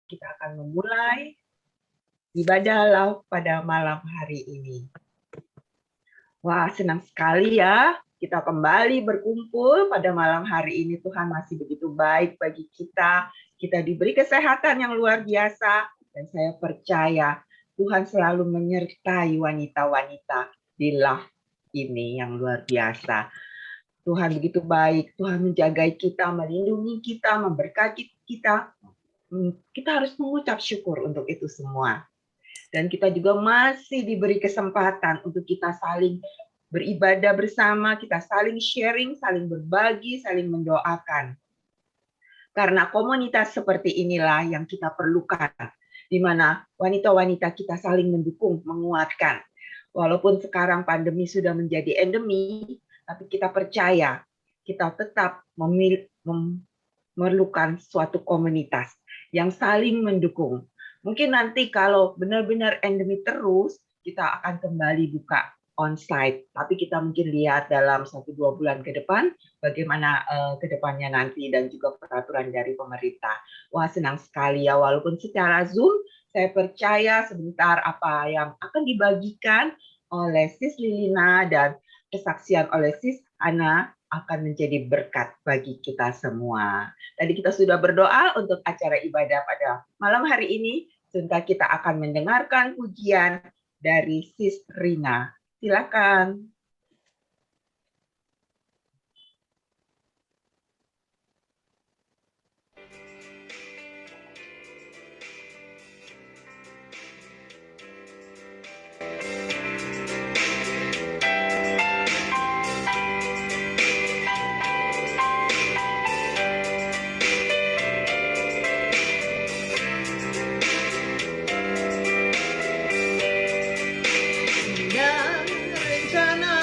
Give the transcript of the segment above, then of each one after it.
kita akan memulai ibadah lauk pada malam hari ini. Wah, senang sekali ya kita kembali berkumpul pada malam hari ini. Tuhan masih begitu baik bagi kita. Kita diberi kesehatan yang luar biasa. Dan saya percaya Tuhan selalu menyertai wanita-wanita di live ini yang luar biasa. Tuhan begitu baik. Tuhan menjaga kita, melindungi kita, memberkati kita. Kita harus mengucap syukur untuk itu semua. Dan kita juga masih diberi kesempatan untuk kita saling beribadah bersama, kita saling sharing, saling berbagi, saling mendoakan. Karena komunitas seperti inilah yang kita perlukan, di mana wanita-wanita kita saling mendukung, menguatkan. Walaupun sekarang pandemi sudah menjadi endemi, tapi kita percaya kita tetap memerlukan suatu komunitas yang saling mendukung. Mungkin nanti kalau benar-benar endemi terus, kita akan kembali buka onsite. Tapi kita mungkin lihat dalam 1-2 bulan ke depan, bagaimana ke depannya nanti dan juga peraturan dari pemerintah. Wah, senang sekali ya, walaupun secara Zoom, saya percaya sebentar apa yang akan dibagikan oleh Sis Lilina dan kesaksian oleh Sis Ana akan menjadi berkat bagi kita semua. Tadi kita sudah berdoa untuk acara ibadah pada malam hari ini. Sebentar kita akan mendengarkan pujian dari Sis Rina. Silakan. Rencana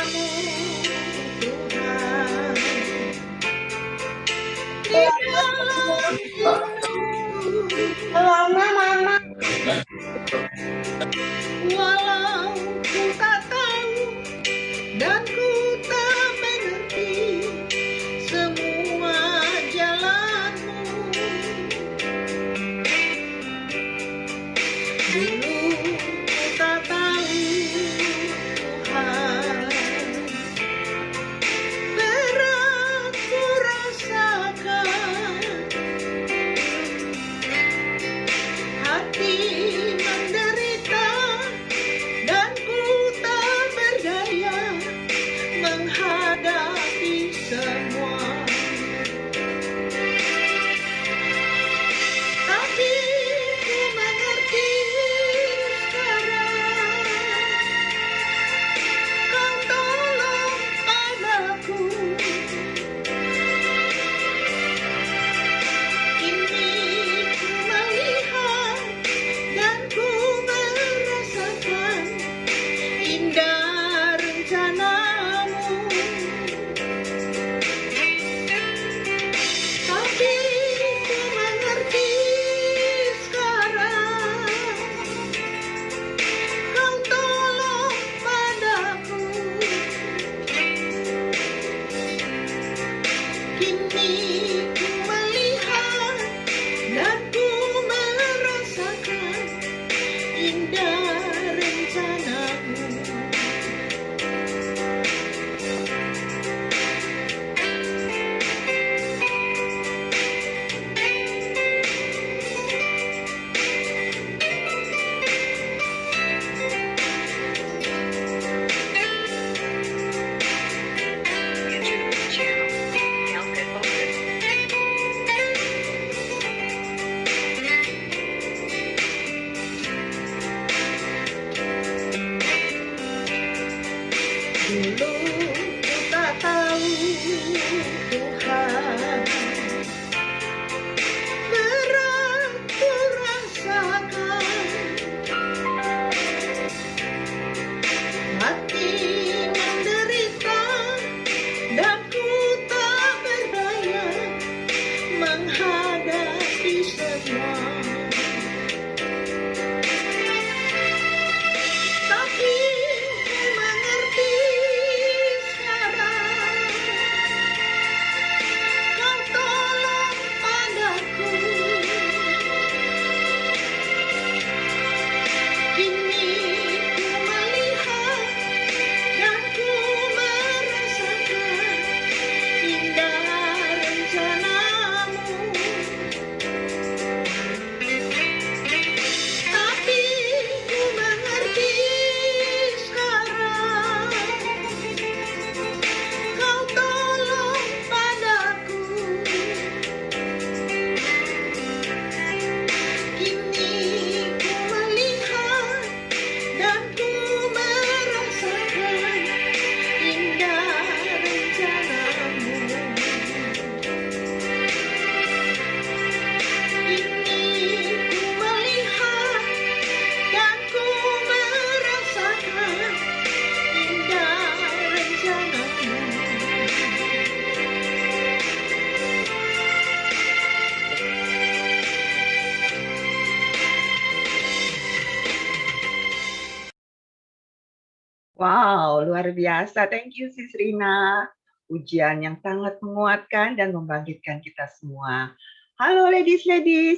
Wow, luar biasa. Thank you, Sis Rina. Ujian yang sangat menguatkan dan membangkitkan kita semua. Halo ladies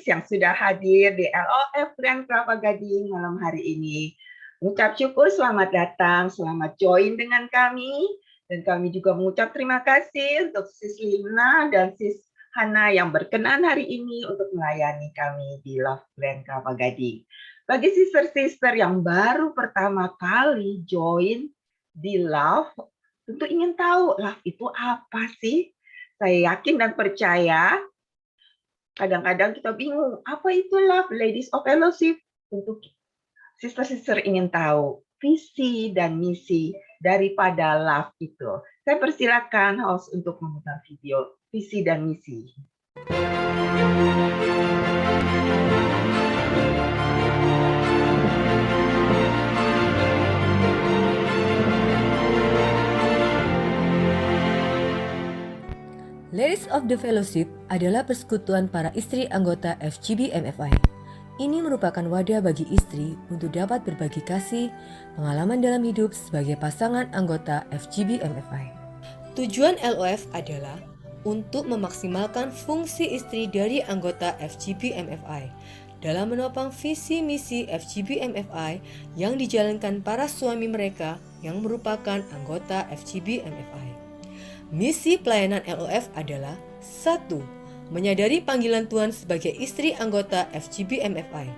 yang sudah hadir di LOF Grand Kelapa Gading malam hari ini. Mengucap syukur, selamat datang, selamat join dengan kami. Dan kami juga mengucap terima kasih untuk Sis Lina dan Sis Hana yang berkenan hari ini untuk melayani kami di Love Grand Kelapa Gading. Bagi sister-sister yang baru pertama kali join di Love, tentu ingin tahu Love itu apa sih? Saya yakin dan percaya, kadang-kadang kita bingung, apa itu Love, Ladies of Fellowship? Tentu sister-sister ingin tahu visi dan misi daripada Love itu. Saya persilakan host untuk memutar video visi dan misi. Ladies of the Fellowship adalah persekutuan para istri anggota FGB MFI. Ini merupakan wadah bagi istri untuk dapat berbagi kasih, pengalaman dalam hidup sebagai pasangan anggota FGB MFI. Tujuan LOF adalah untuk memaksimalkan fungsi istri dari anggota FGB MFI dalam menopang visi misi FGB MFI yang dijalankan para suami mereka yang merupakan anggota FGB MFI. Misi pelayanan LOF adalah 1. Menyadari panggilan Tuhan sebagai istri anggota FGB MFI.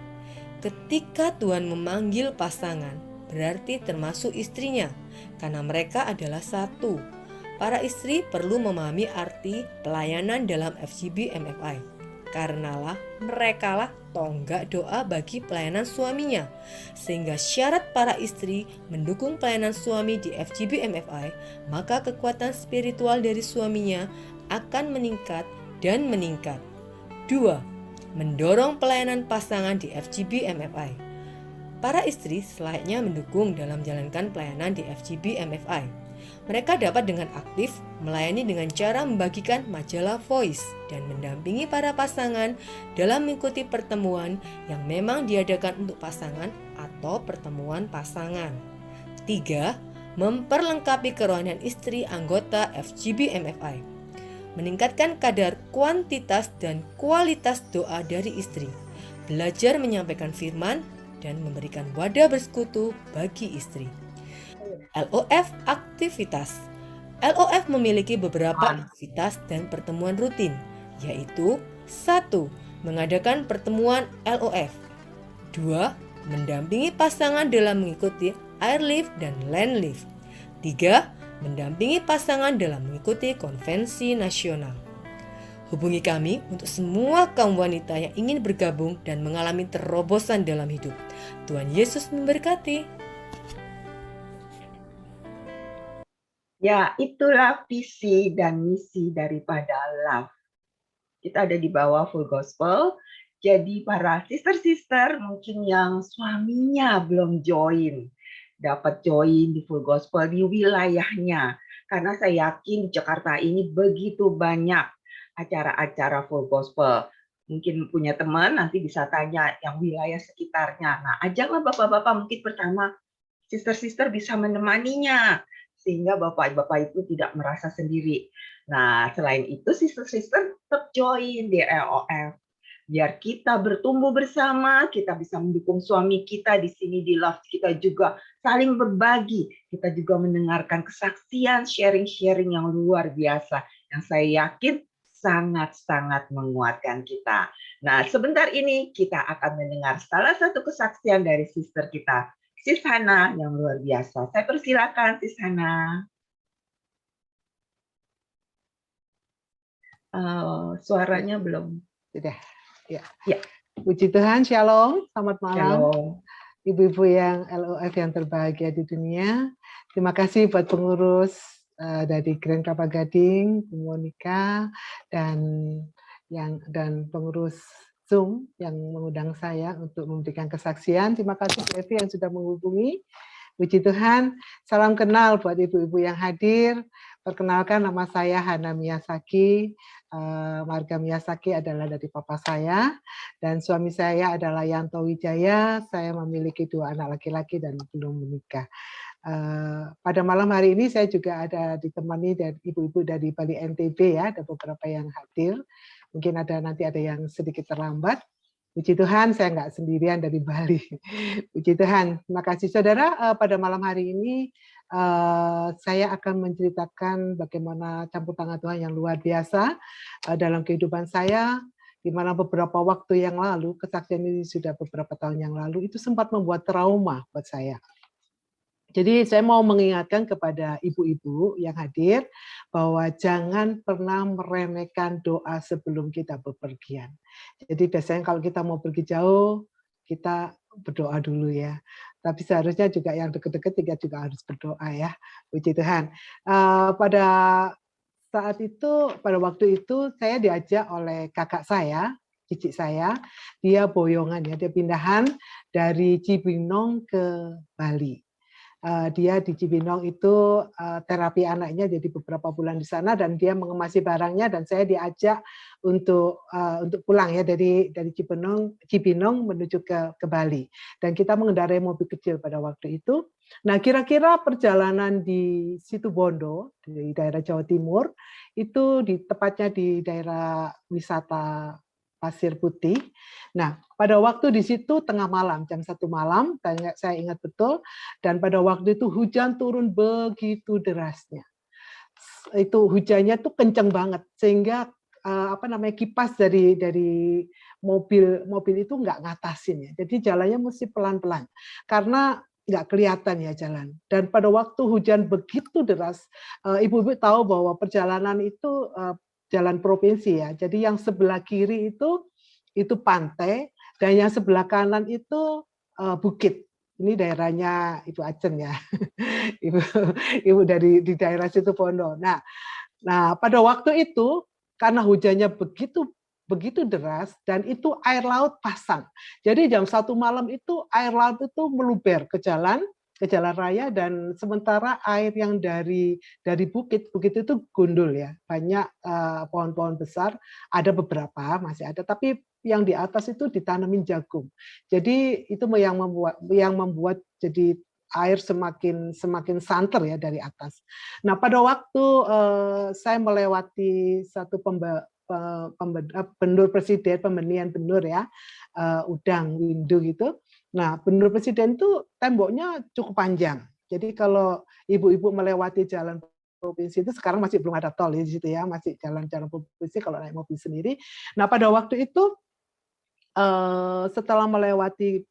Ketika Tuhan memanggil pasangan, berarti termasuk istrinya, karena mereka adalah satu. Para istri perlu memahami arti pelayanan dalam FGB MFI. Karenalah merekalah tonggak doa bagi pelayanan suaminya, sehingga syarat para istri mendukung pelayanan suami di FGB MFI, maka kekuatan spiritual dari suaminya akan meningkat dan meningkat. 2. Mendorong pelayanan pasangan di FGB MFI. Para istri selayaknya mendukung dalam menjalankan pelayanan di FGB MFI. Mereka dapat dengan aktif melayani dengan cara membagikan majalah Voice dan mendampingi para pasangan dalam mengikuti pertemuan yang memang diadakan untuk pasangan atau pertemuan pasangan. 3. Memperlengkapi kerohanian istri anggota FGB MFI. Meningkatkan kadar kuantitas dan kualitas doa dari istri. Belajar menyampaikan firman dan memberikan wadah bersekutu bagi istri. LOF aktivitas. LOF memiliki beberapa aktivitas dan pertemuan rutin, yaitu 1. Mengadakan pertemuan LOF. 2. Mendampingi pasangan dalam mengikuti airlift dan landlift. 3. Mendampingi pasangan dalam mengikuti konvensi nasional. Hubungi kami untuk semua kaum wanita yang ingin bergabung dan mengalami terobosan dalam hidup. Tuhan Yesus memberkati. Ya, itulah visi dan misi daripada Love. Kita ada di bawah Full Gospel. Jadi para sister-sister mungkin yang suaminya belum join, dapat join di Full Gospel di wilayahnya. Karena saya yakin di Jakarta ini begitu banyak acara-acara Full Gospel. Mungkin punya teman, nanti bisa tanya yang wilayah sekitarnya. Nah, ajaklah bapak-bapak mungkin pertama sister-sister bisa menemaninya, sehingga bapak-bapak itu tidak merasa sendiri. Nah, selain itu sister-sister tetap join di LOF. Biar kita bertumbuh bersama, kita bisa mendukung suami kita di sini di Love, kita juga saling berbagi, kita juga mendengarkan kesaksian, sharing-sharing yang luar biasa, yang saya yakin sangat-sangat menguatkan kita. Nah, sebentar ini kita akan mendengar salah satu kesaksian dari sister kita, Sis Hana yang luar biasa. Saya persilakan Sis Hana. Suaranya belum. Sudah. Ya. Puji Tuhan, Shalom. Selamat malam. Shalom. Ibu-ibu yang LOF yang terbahagia di dunia. Terima kasih buat pengurus dari Grand Kelapa Gading, Bu Monica, dan pengurus Zoom yang mengundang saya untuk memberikan kesaksian. Terima kasih Bu Evi yang sudah menghubungi. Puji Tuhan, salam kenal buat ibu-ibu yang hadir. Perkenalkan, nama saya Hana Miyasaki. Marga Miyasaki adalah dari papa saya, dan suami saya adalah Yanto Wijaya. Saya memiliki 2 anak laki-laki dan belum menikah. Pada malam hari ini saya juga ada ditemani dari ibu-ibu dari Bali NTB ya, ada beberapa yang hadir. Mungkin nanti ada yang sedikit terlambat. Puji Tuhan, saya nggak sendirian dari Bali. Puji Tuhan. Terima kasih saudara. Pada malam hari ini saya akan menceritakan bagaimana campur tangan Tuhan yang luar biasa dalam kehidupan saya, di mana beberapa waktu yang lalu, kesaksian ini sudah beberapa tahun yang lalu, itu sempat membuat trauma buat saya. Jadi saya mau mengingatkan kepada ibu-ibu yang hadir bahwa jangan pernah meremehkan doa sebelum kita bepergian. Jadi biasanya kalau kita mau pergi jauh, kita berdoa dulu ya. Tapi seharusnya juga yang dekat-dekat juga harus berdoa ya. Puji Tuhan. Pada saat itu, pada waktu itu saya diajak oleh kakak saya, cicit saya, dia boyongan ya, dia pindahan dari Cibinong ke Bali. Dia di Cibinong itu terapi anaknya jadi beberapa bulan di sana dan dia mengemasi barangnya dan saya diajak untuk pulang ya dari Cibinong menuju ke Bali dan kita mengendarai mobil kecil pada waktu itu. Nah, kira-kira perjalanan di Situbondo di daerah Jawa Timur itu tepatnya di daerah wisata Pasir Putih. Nah, pada waktu di situ tengah malam, jam 1 malam, saya ingat betul, dan pada waktu itu hujan turun begitu derasnya. Itu hujannya tuh kenceng banget, sehingga kipas dari mobil itu nggak ngatasin ya. Jadi jalannya mesti pelan-pelan, karena nggak kelihatan ya jalan. Dan pada waktu hujan begitu deras, ibu-ibu tahu bahwa perjalanan itu jalan provinsi ya. Jadi yang sebelah kiri itu pantai dan yang sebelah kanan itu bukit. Ini daerahnya Ibu Acen ya. Ibu dari di daerah Situbondo. Nah, pada waktu itu karena hujannya begitu deras dan itu air laut pasang. Jadi jam 1 malam itu air laut itu meluber ke jalan raya dan sementara air yang dari bukit itu gundul ya, banyak pohon-pohon besar, ada beberapa masih ada, tapi yang di atas itu ditanamin jagung. Jadi itu yang membuat jadi air semakin santer ya dari atas. Nah, pada waktu saya melewati satu bendur presiden, pembenihan bendur ya, udang windu gitu. Nah, bendur presiden itu temboknya cukup panjang. Jadi kalau ibu-ibu melewati jalan provinsi itu sekarang masih belum ada tol di situ ya, masih jalan-jalan provinsi kalau naik mobil sendiri. Nah, pada waktu itu setelah melewati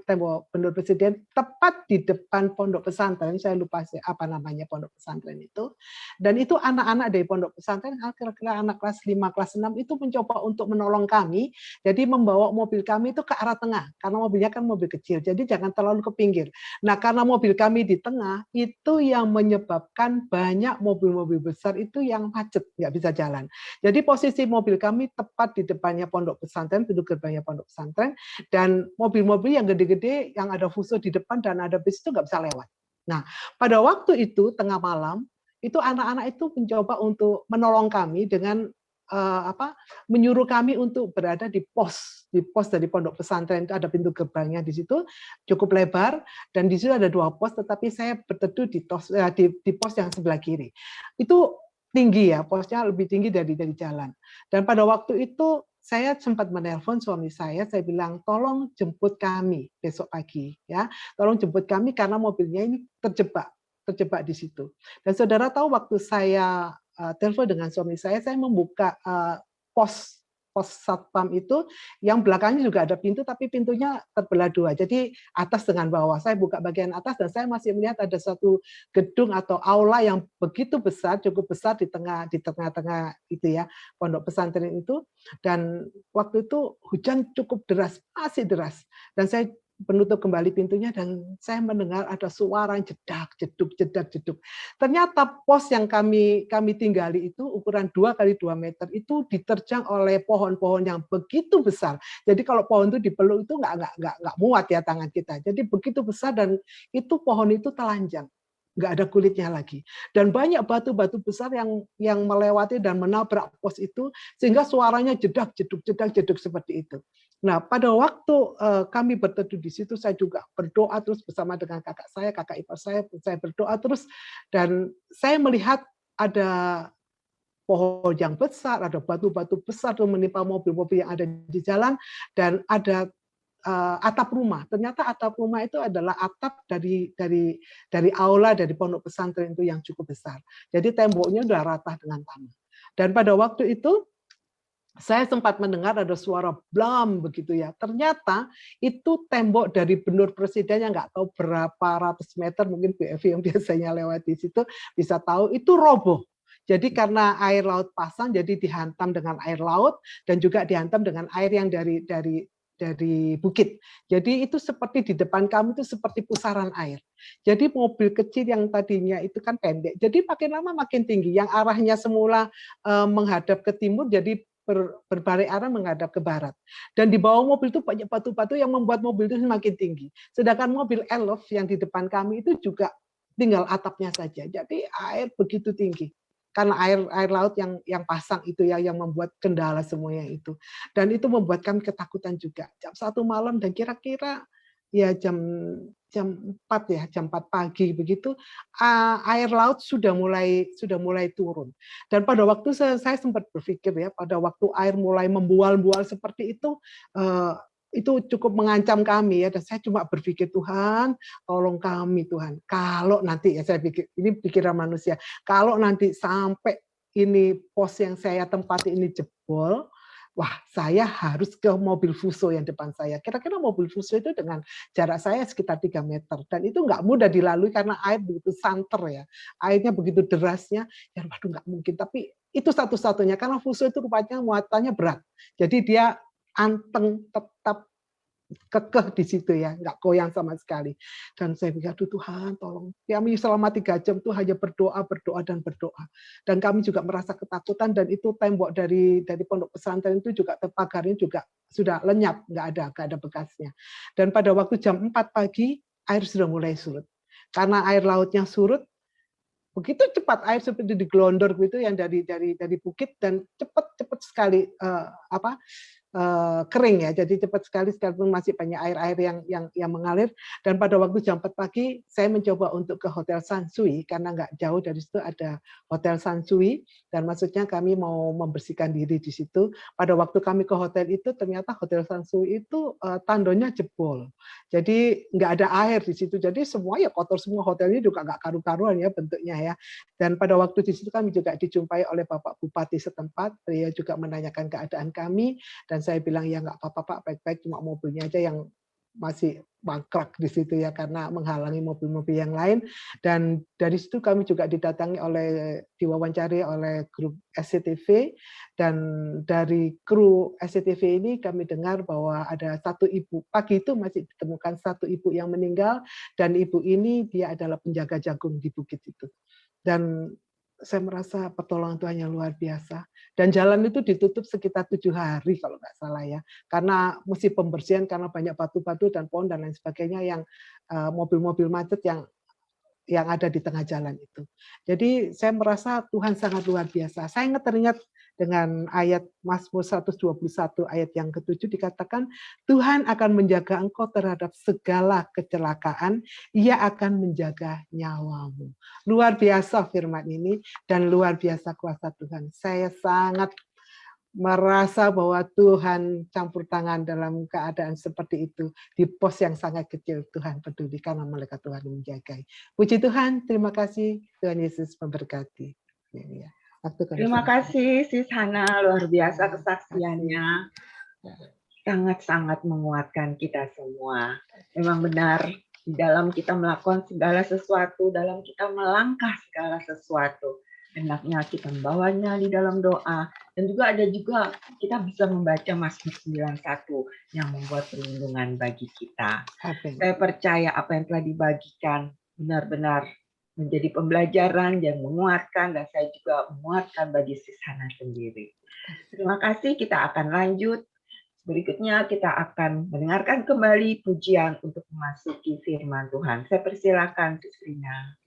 tembok bendur presiden tepat di depan pondok pesantren, saya lupa apa namanya pondok pesantren itu, dan itu anak-anak dari pondok pesantren kira-kira anak kelas 5 kelas 6 itu mencoba untuk menolong kami, jadi membawa mobil kami itu ke arah tengah karena mobilnya kan mobil kecil, jadi jangan terlalu ke pinggir. Nah, karena mobil kami di tengah itu yang menyebabkan banyak mobil-mobil besar itu yang macet, nggak bisa jalan. Jadi posisi mobil kami tepat di depannya pondok pesantren, pintu gerbangnya pondok pesantren, dan mobil-mobil yang gede-gede yang ada fuso di depan dan ada bis itu nggak bisa lewat. Nah, pada waktu itu tengah malam itu anak-anak itu mencoba untuk menolong kami dengan menyuruh kami untuk berada di pos dari pondok pesantren itu ada pintu gerbangnya di situ cukup lebar dan di situ ada 2 pos, tetapi saya berteduh di pos yang sebelah kiri. Itu tinggi ya, posnya lebih tinggi dari jalan. Dan pada waktu itu saya sempat menelpon suami saya bilang tolong jemput kami besok pagi ya, tolong jemput kami karena mobilnya ini terjebak di situ. Dan saudara tahu waktu saya telepon dengan suami saya membuka pos satpam itu yang belakangnya juga ada pintu tapi pintunya terbelah 2. Jadi atas dengan bawah. Saya buka bagian atas dan saya masih melihat ada satu gedung atau aula yang begitu besar, cukup besar di tengah-tengah itu ya, pondok pesantren itu, dan waktu itu hujan cukup deras, masih deras. Dan saya penutup kembali pintunya dan saya mendengar ada suara jedak jeduk. Ternyata pos yang kami tinggali itu ukuran 2 kali 2 meter itu diterjang oleh pohon-pohon yang begitu besar. Jadi kalau pohon itu dipeluk itu nggak muat ya tangan kita. Jadi begitu besar dan itu pohon itu telanjang. nggak ada kulitnya lagi. Dan banyak batu-batu besar yang melewati dan menabrak pos itu, sehingga suaranya jedak-jeduk seperti itu. Nah, pada waktu kami berteduh di situ, saya juga berdoa terus bersama dengan kakak ipar saya berdoa terus, dan saya melihat ada pohon yang besar, ada batu-batu besar yang menimpa mobil-mobil yang ada di jalan, dan ada atap rumah. Ternyata atap rumah itu adalah atap dari aula dari pondok pesantren itu yang cukup besar. Jadi temboknya udah rata dengan tanah. Dan pada waktu itu saya sempat mendengar ada suara blam begitu ya. Ternyata itu tembok dari benur presiden yang nggak tahu berapa ratus meter, mungkin BFI yang biasanya lewat di situ bisa tahu, itu roboh. Jadi karena air laut pasang, jadi dihantam dengan air laut dan juga dihantam dengan air yang dari bukit. Jadi itu seperti di depan kami itu seperti pusaran air. Jadi mobil kecil yang tadinya itu kan pendek, jadi makin lama makin tinggi. Yang arahnya semula menghadap ke timur, jadi berbalik arah menghadap ke barat. Dan di bawah mobil itu banyak batu-batu yang membuat mobil itu semakin tinggi. Sedangkan mobil Elf yang di depan kami itu juga tinggal atapnya saja. Jadi air begitu tinggi. Karena air laut yang pasang itu ya yang membuat kendala semuanya itu. Dan itu membuat kami ketakutan juga. Jam 1 malam dan kira-kira ya jam 4 pagi begitu, air laut sudah mulai turun. Dan pada waktu saya sempat berpikir ya, pada waktu air mulai membual-bual seperti itu cukup mengancam kami ya, dan saya cuma berpikir, Tuhan tolong kami Tuhan, kalau nanti ya, saya pikir ini pikiran manusia, kalau nanti sampai ini pos yang saya tempati ini jebol, wah saya harus ke mobil Fuso yang depan saya. Kira-kira mobil Fuso itu dengan jarak saya sekitar 3 meter, dan itu nggak mudah dilalui karena air begitu santer ya, airnya begitu derasnya, ya waduh nggak mungkin. Tapi itu satu-satunya, karena Fuso itu rupanya muatannya berat, jadi dia anteng, tetap kekeh di situ ya, nggak goyang sama sekali. Dan saya pikir, aduh Tuhan tolong, kami selama 3 jam itu hanya berdoa dan berdoa. Dan kami juga merasa ketakutan, dan itu tembok dari pondok pesantren itu juga pagarnya juga sudah lenyap, nggak ada bekasnya. Dan pada waktu jam 4 pagi air sudah mulai surut. Karena air lautnya surut, begitu cepat air seperti digelondor gitu yang dari bukit, dan cepat sekali kering ya, jadi cepat sekali sekalipun masih banyak air yang mengalir. Dan pada waktu jam 4 pagi saya mencoba untuk ke Hotel Sansui, karena nggak jauh dari situ ada Hotel Sansui, dan maksudnya kami mau membersihkan diri di situ. Pada waktu kami ke hotel itu, ternyata Hotel Sansui itu tandonya jebol, jadi nggak ada air di situ, jadi semua ya kotor semua, hotelnya juga nggak karu-karuan ya bentuknya ya. Dan pada waktu di situ kami juga dijumpai oleh Bapak Bupati setempat, beliau juga menanyakan keadaan kami, dan saya bilang ya nggak apa-apa Pak, baik-baik, cuma mobilnya aja yang masih mangkrak di situ ya, karena menghalangi mobil-mobil yang lain. Dan dari situ kami juga diwawancari oleh grup SCTV, dan dari kru SCTV ini kami dengar bahwa ada satu ibu, pagi itu masih ditemukan satu ibu yang meninggal, dan ibu ini dia adalah penjaga jagung di bukit itu. Dan saya merasa pertolongan Tuhan yang luar biasa. Dan jalan itu ditutup sekitar 7 hari kalau nggak salah ya, karena mesti pembersihan, karena banyak batu-batu dan pohon dan lain sebagainya, yang mobil-mobil macet yang ada di tengah jalan itu. Jadi saya merasa Tuhan sangat luar biasa. Saya teringat dengan ayat Mazmur 121 ayat yang ke-7, dikatakan, Tuhan akan menjaga engkau terhadap segala kecelakaan, Ia akan menjaga nyawamu. Luar biasa firman ini, dan luar biasa kuasa Tuhan. Saya sangat merasa bahwa Tuhan campur tangan dalam keadaan seperti itu. Di pos yang sangat kecil, Tuhan peduli karena malaikat Tuhan menjagai. Puji Tuhan, terima kasih. Tuhan Yesus memberkati. Ya. Terima kasih Sis Hana, luar biasa kesaksiannya. Sangat-sangat menguatkan kita semua. Memang benar, di dalam kita melakukan segala sesuatu, dalam kita melangkah segala sesuatu, hendaknya kita membawanya di dalam doa. Dan juga kita bisa membaca Mazmur 91 yang membuat perlindungan bagi kita. Saya percaya apa yang telah dibagikan benar-benar menjadi pembelajaran yang menguatkan, dan saya juga menguatkan bagi Sis Hana sendiri. Terima kasih, kita akan lanjut. Berikutnya kita akan mendengarkan kembali pujian untuk memasuki firman Tuhan. Saya persilakan Sis Rina.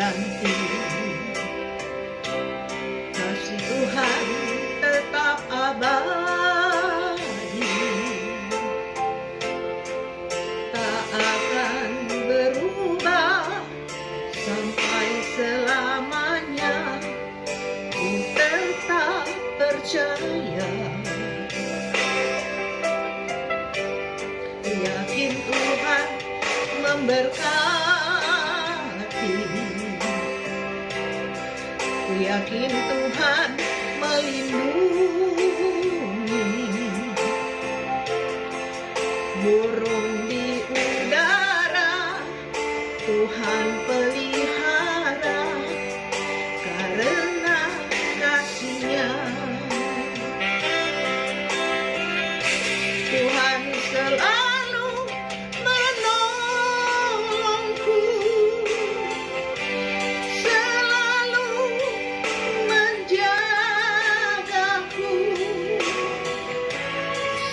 ganti. Kasih Tuhan tetap abadi, tak akan berubah sampai selamanya. Ku tetap percaya, yakin Tuhan memberkati, ku yakin Tuhan melindungi. Burung di udara Tuhan pelihara karena kasih-Nya. Tuhan selalu menolongku, selalu menjagaku.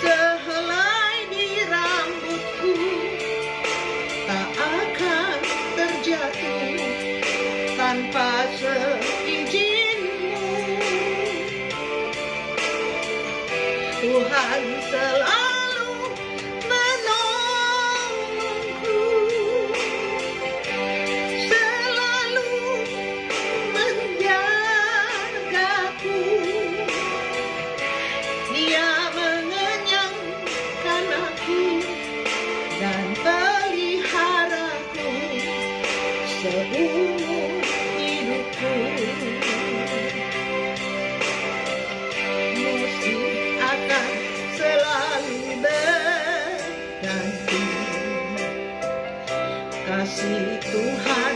Sehelai di rambutku tak akan terjatuh tanpa seizin-Mu. Tuhan selalu menolongku, selalu menjagaku. Dia mengenyangkan aku dan peliharaku seumur hidupku. Musim akan selalu berganti, kasih Tuhan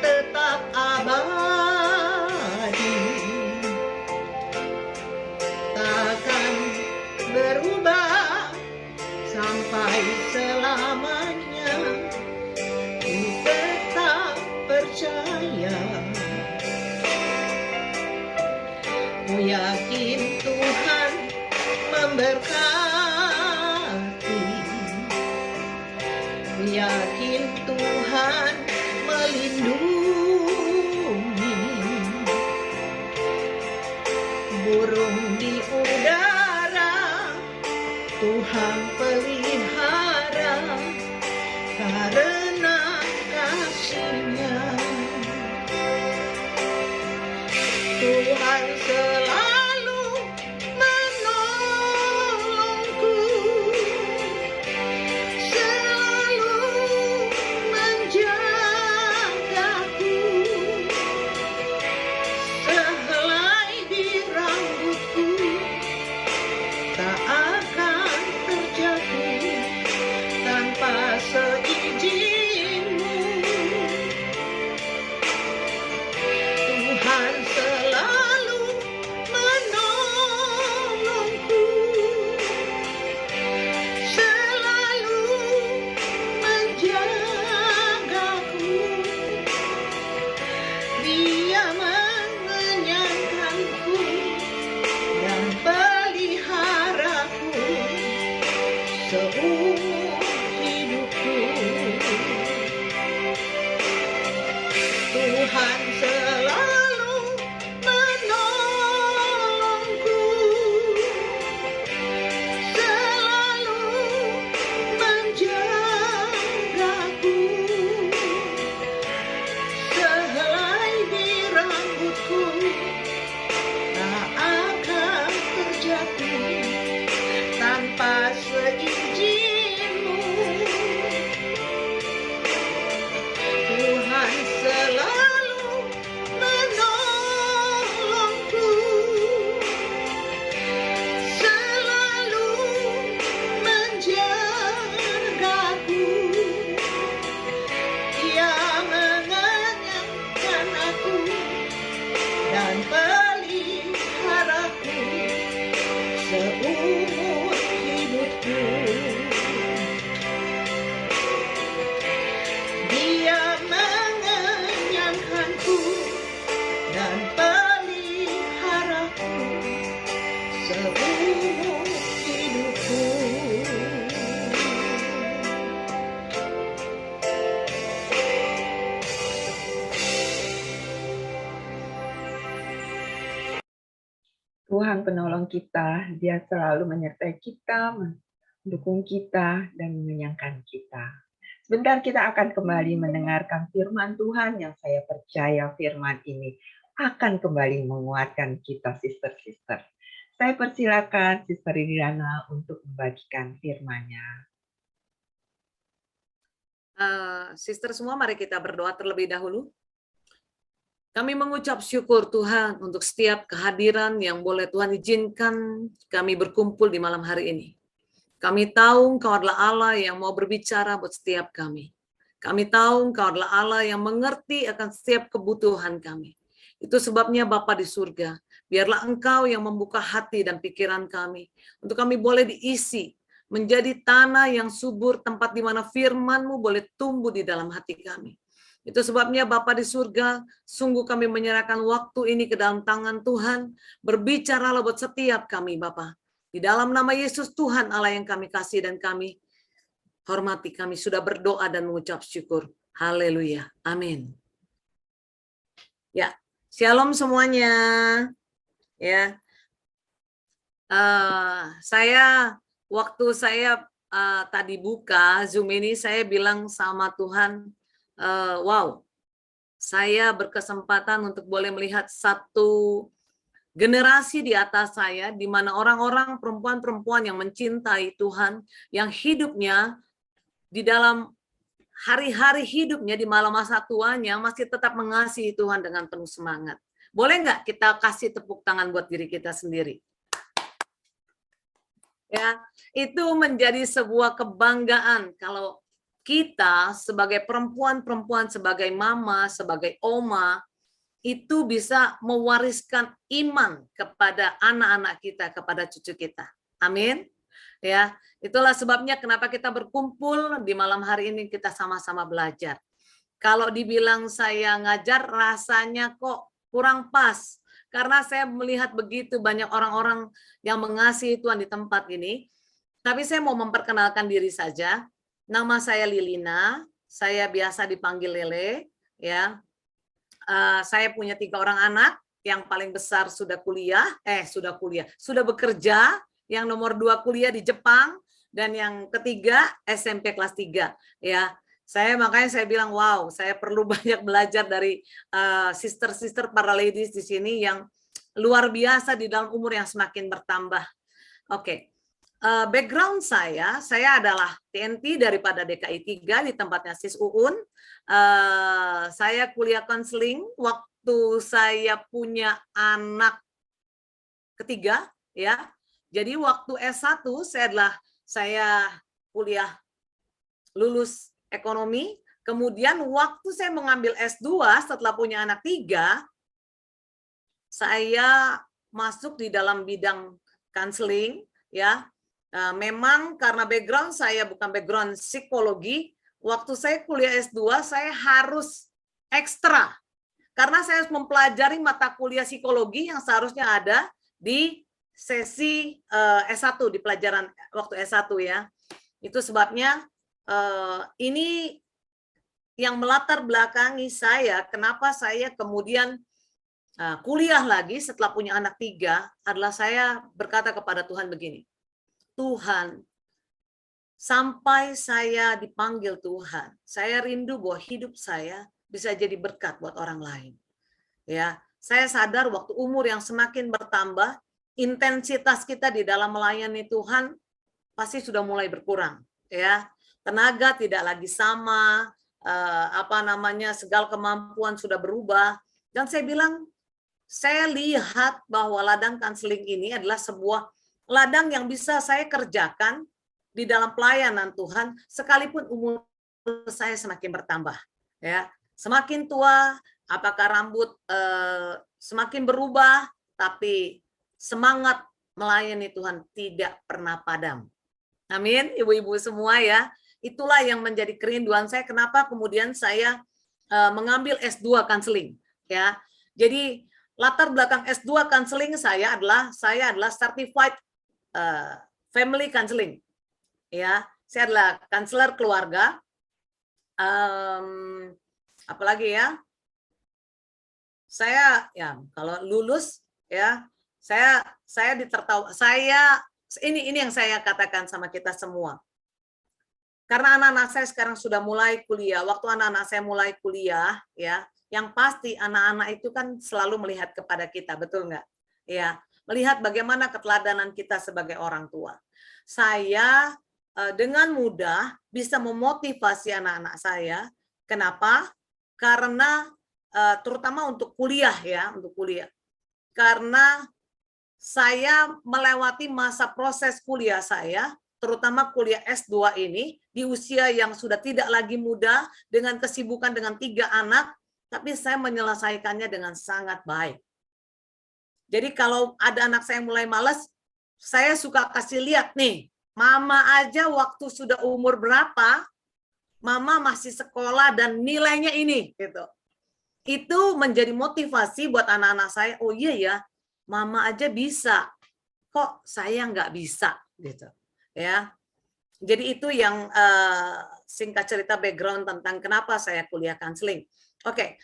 tetap abadi, takkan berubah sampai selamanya. Ku tetap percaya, ku yakin Tuhan memberkati, ku yakin Tuhan melindungi. Burung di udara Tuhan pelihara karena kasih-Nya. Tuhan selalu menolongku, Tuhan penolong kita, Dia selalu menyertai kita, mendukung kita, dan mengenyangkan kita. Sebentar kita akan kembali mendengarkan firman Tuhan yang saya percaya firman ini akan kembali menguatkan kita, sister-sister. Saya persilakan Sister Iriana untuk membagikan firman-Nya. Sister semua, mari kita berdoa terlebih dahulu. Kami mengucap syukur Tuhan untuk setiap kehadiran yang boleh Tuhan izinkan kami berkumpul di malam hari ini. Kami tahu Engkau adalah Allah yang mau berbicara buat setiap kami. Kami tahu Engkau adalah Allah yang mengerti akan setiap kebutuhan kami. Itu sebabnya Bapa di surga, biarlah Engkau yang membuka hati dan pikiran kami, untuk kami boleh diisi, menjadi tanah yang subur, tempat di mana firman-Mu boleh tumbuh di dalam hati kami. Itu sebabnya Bapa di surga, sungguh kami menyerahkan waktu ini ke dalam tangan Tuhan, berbicaralah buat setiap kami Bapa. Di dalam nama Yesus Tuhan Allah yang kami kasih dan kami hormati, kami sudah berdoa dan mengucap syukur. Haleluya. Amin. Ya, shalom semuanya. Ya, waktu saya tadi buka Zoom ini, saya bilang sama Tuhan, wow, saya berkesempatan untuk boleh melihat satu generasi di atas saya, di mana orang-orang perempuan-perempuan yang mencintai Tuhan, yang hidupnya di dalam hari-hari hidupnya, di malam masa tuanya, masih tetap mengasihi Tuhan dengan penuh semangat. Boleh nggak kita kasih tepuk tangan buat diri kita sendiri? Ya, itu menjadi sebuah kebanggaan kalau kita sebagai perempuan-perempuan, sebagai mama, sebagai oma, itu bisa mewariskan iman kepada anak-anak kita, kepada cucu kita. Amin. Ya, itulah sebabnya kenapa kita berkumpul di malam hari ini, kita sama-sama belajar. Kalau dibilang saya ngajar, rasanya kok kurang pas. Karena saya melihat begitu banyak orang-orang yang mengasihi Tuhan di tempat ini. Tapi saya mau memperkenalkan diri saja. Nama saya Lilina, saya biasa dipanggil Lele, ya. Saya punya 3 orang anak, yang paling besar sudah bekerja, yang nomor 2 kuliah di Jepang, dan yang ketiga SMP kelas 3. Ya, makanya saya bilang, wow, saya perlu banyak belajar dari sister-sister para ladies di sini yang luar biasa di dalam umur yang semakin bertambah. Oke. Background saya adalah TNT daripada DKI 3 di tempatnya Sis Uun. Saya kuliah konseling waktu saya punya anak ketiga, ya. Jadi waktu S1 saya kuliah lulus ekonomi, kemudian waktu saya mengambil S2 setelah punya anak 3, saya masuk di dalam bidang konseling, ya. Memang karena background saya bukan background psikologi, waktu saya kuliah S2 saya harus ekstra karena saya harus mempelajari mata kuliah psikologi yang seharusnya ada di sesi S1, di pelajaran waktu S1, ya. Itu sebabnya ini yang melatar belakangi saya kenapa saya kemudian kuliah lagi setelah punya anak 3 adalah saya berkata kepada Tuhan begini, Tuhan, sampai saya dipanggil Tuhan, saya rindu bahwa hidup saya bisa jadi berkat buat orang lain. Ya, saya sadar waktu umur yang semakin bertambah, intensitas kita di dalam melayani Tuhan pasti sudah mulai berkurang. Ya, tenaga tidak lagi sama, segala kemampuan sudah berubah. Dan saya bilang, saya lihat bahwa ladang konseling ini adalah sebuah ladang yang bisa saya kerjakan di dalam pelayanan Tuhan sekalipun umur saya semakin bertambah, ya. Semakin tua, apakah rambut semakin berubah, tapi semangat melayani Tuhan tidak pernah padam. Amin, ibu-ibu semua, ya. Itulah yang menjadi kerinduan saya kenapa kemudian saya mengambil S2 konseling, ya. Jadi latar belakang S2 konseling saya adalah certified family counseling, ya. Saya adalah konselor keluarga. Apalagi ya, saya ya kalau lulus, ya, Saya ditertawa, ini yang saya katakan sama kita semua. Karena anak-anak saya sekarang sudah mulai kuliah. Waktu anak-anak saya mulai kuliah, ya, yang pasti anak-anak itu kan selalu melihat kepada kita, betul nggak? Ya, melihat bagaimana keteladanan kita sebagai orang tua. Saya dengan mudah bisa memotivasi anak-anak saya. Kenapa? Karena terutama untuk kuliah, ya, untuk kuliah. Karena saya melewati masa proses kuliah saya, terutama kuliah S2 ini, di usia yang sudah tidak lagi muda, dengan kesibukan dengan 3 anak, tapi saya menyelesaikannya dengan sangat baik. Jadi kalau ada anak saya mulai malas, saya suka kasih lihat nih, mama aja waktu sudah umur berapa, mama masih sekolah dan nilainya ini, gitu. Itu menjadi motivasi buat anak-anak saya, oh iya ya, mama aja bisa, kok saya nggak bisa, gitu, ya. Jadi itu yang singkat cerita background tentang kenapa saya kuliah counseling. Oke,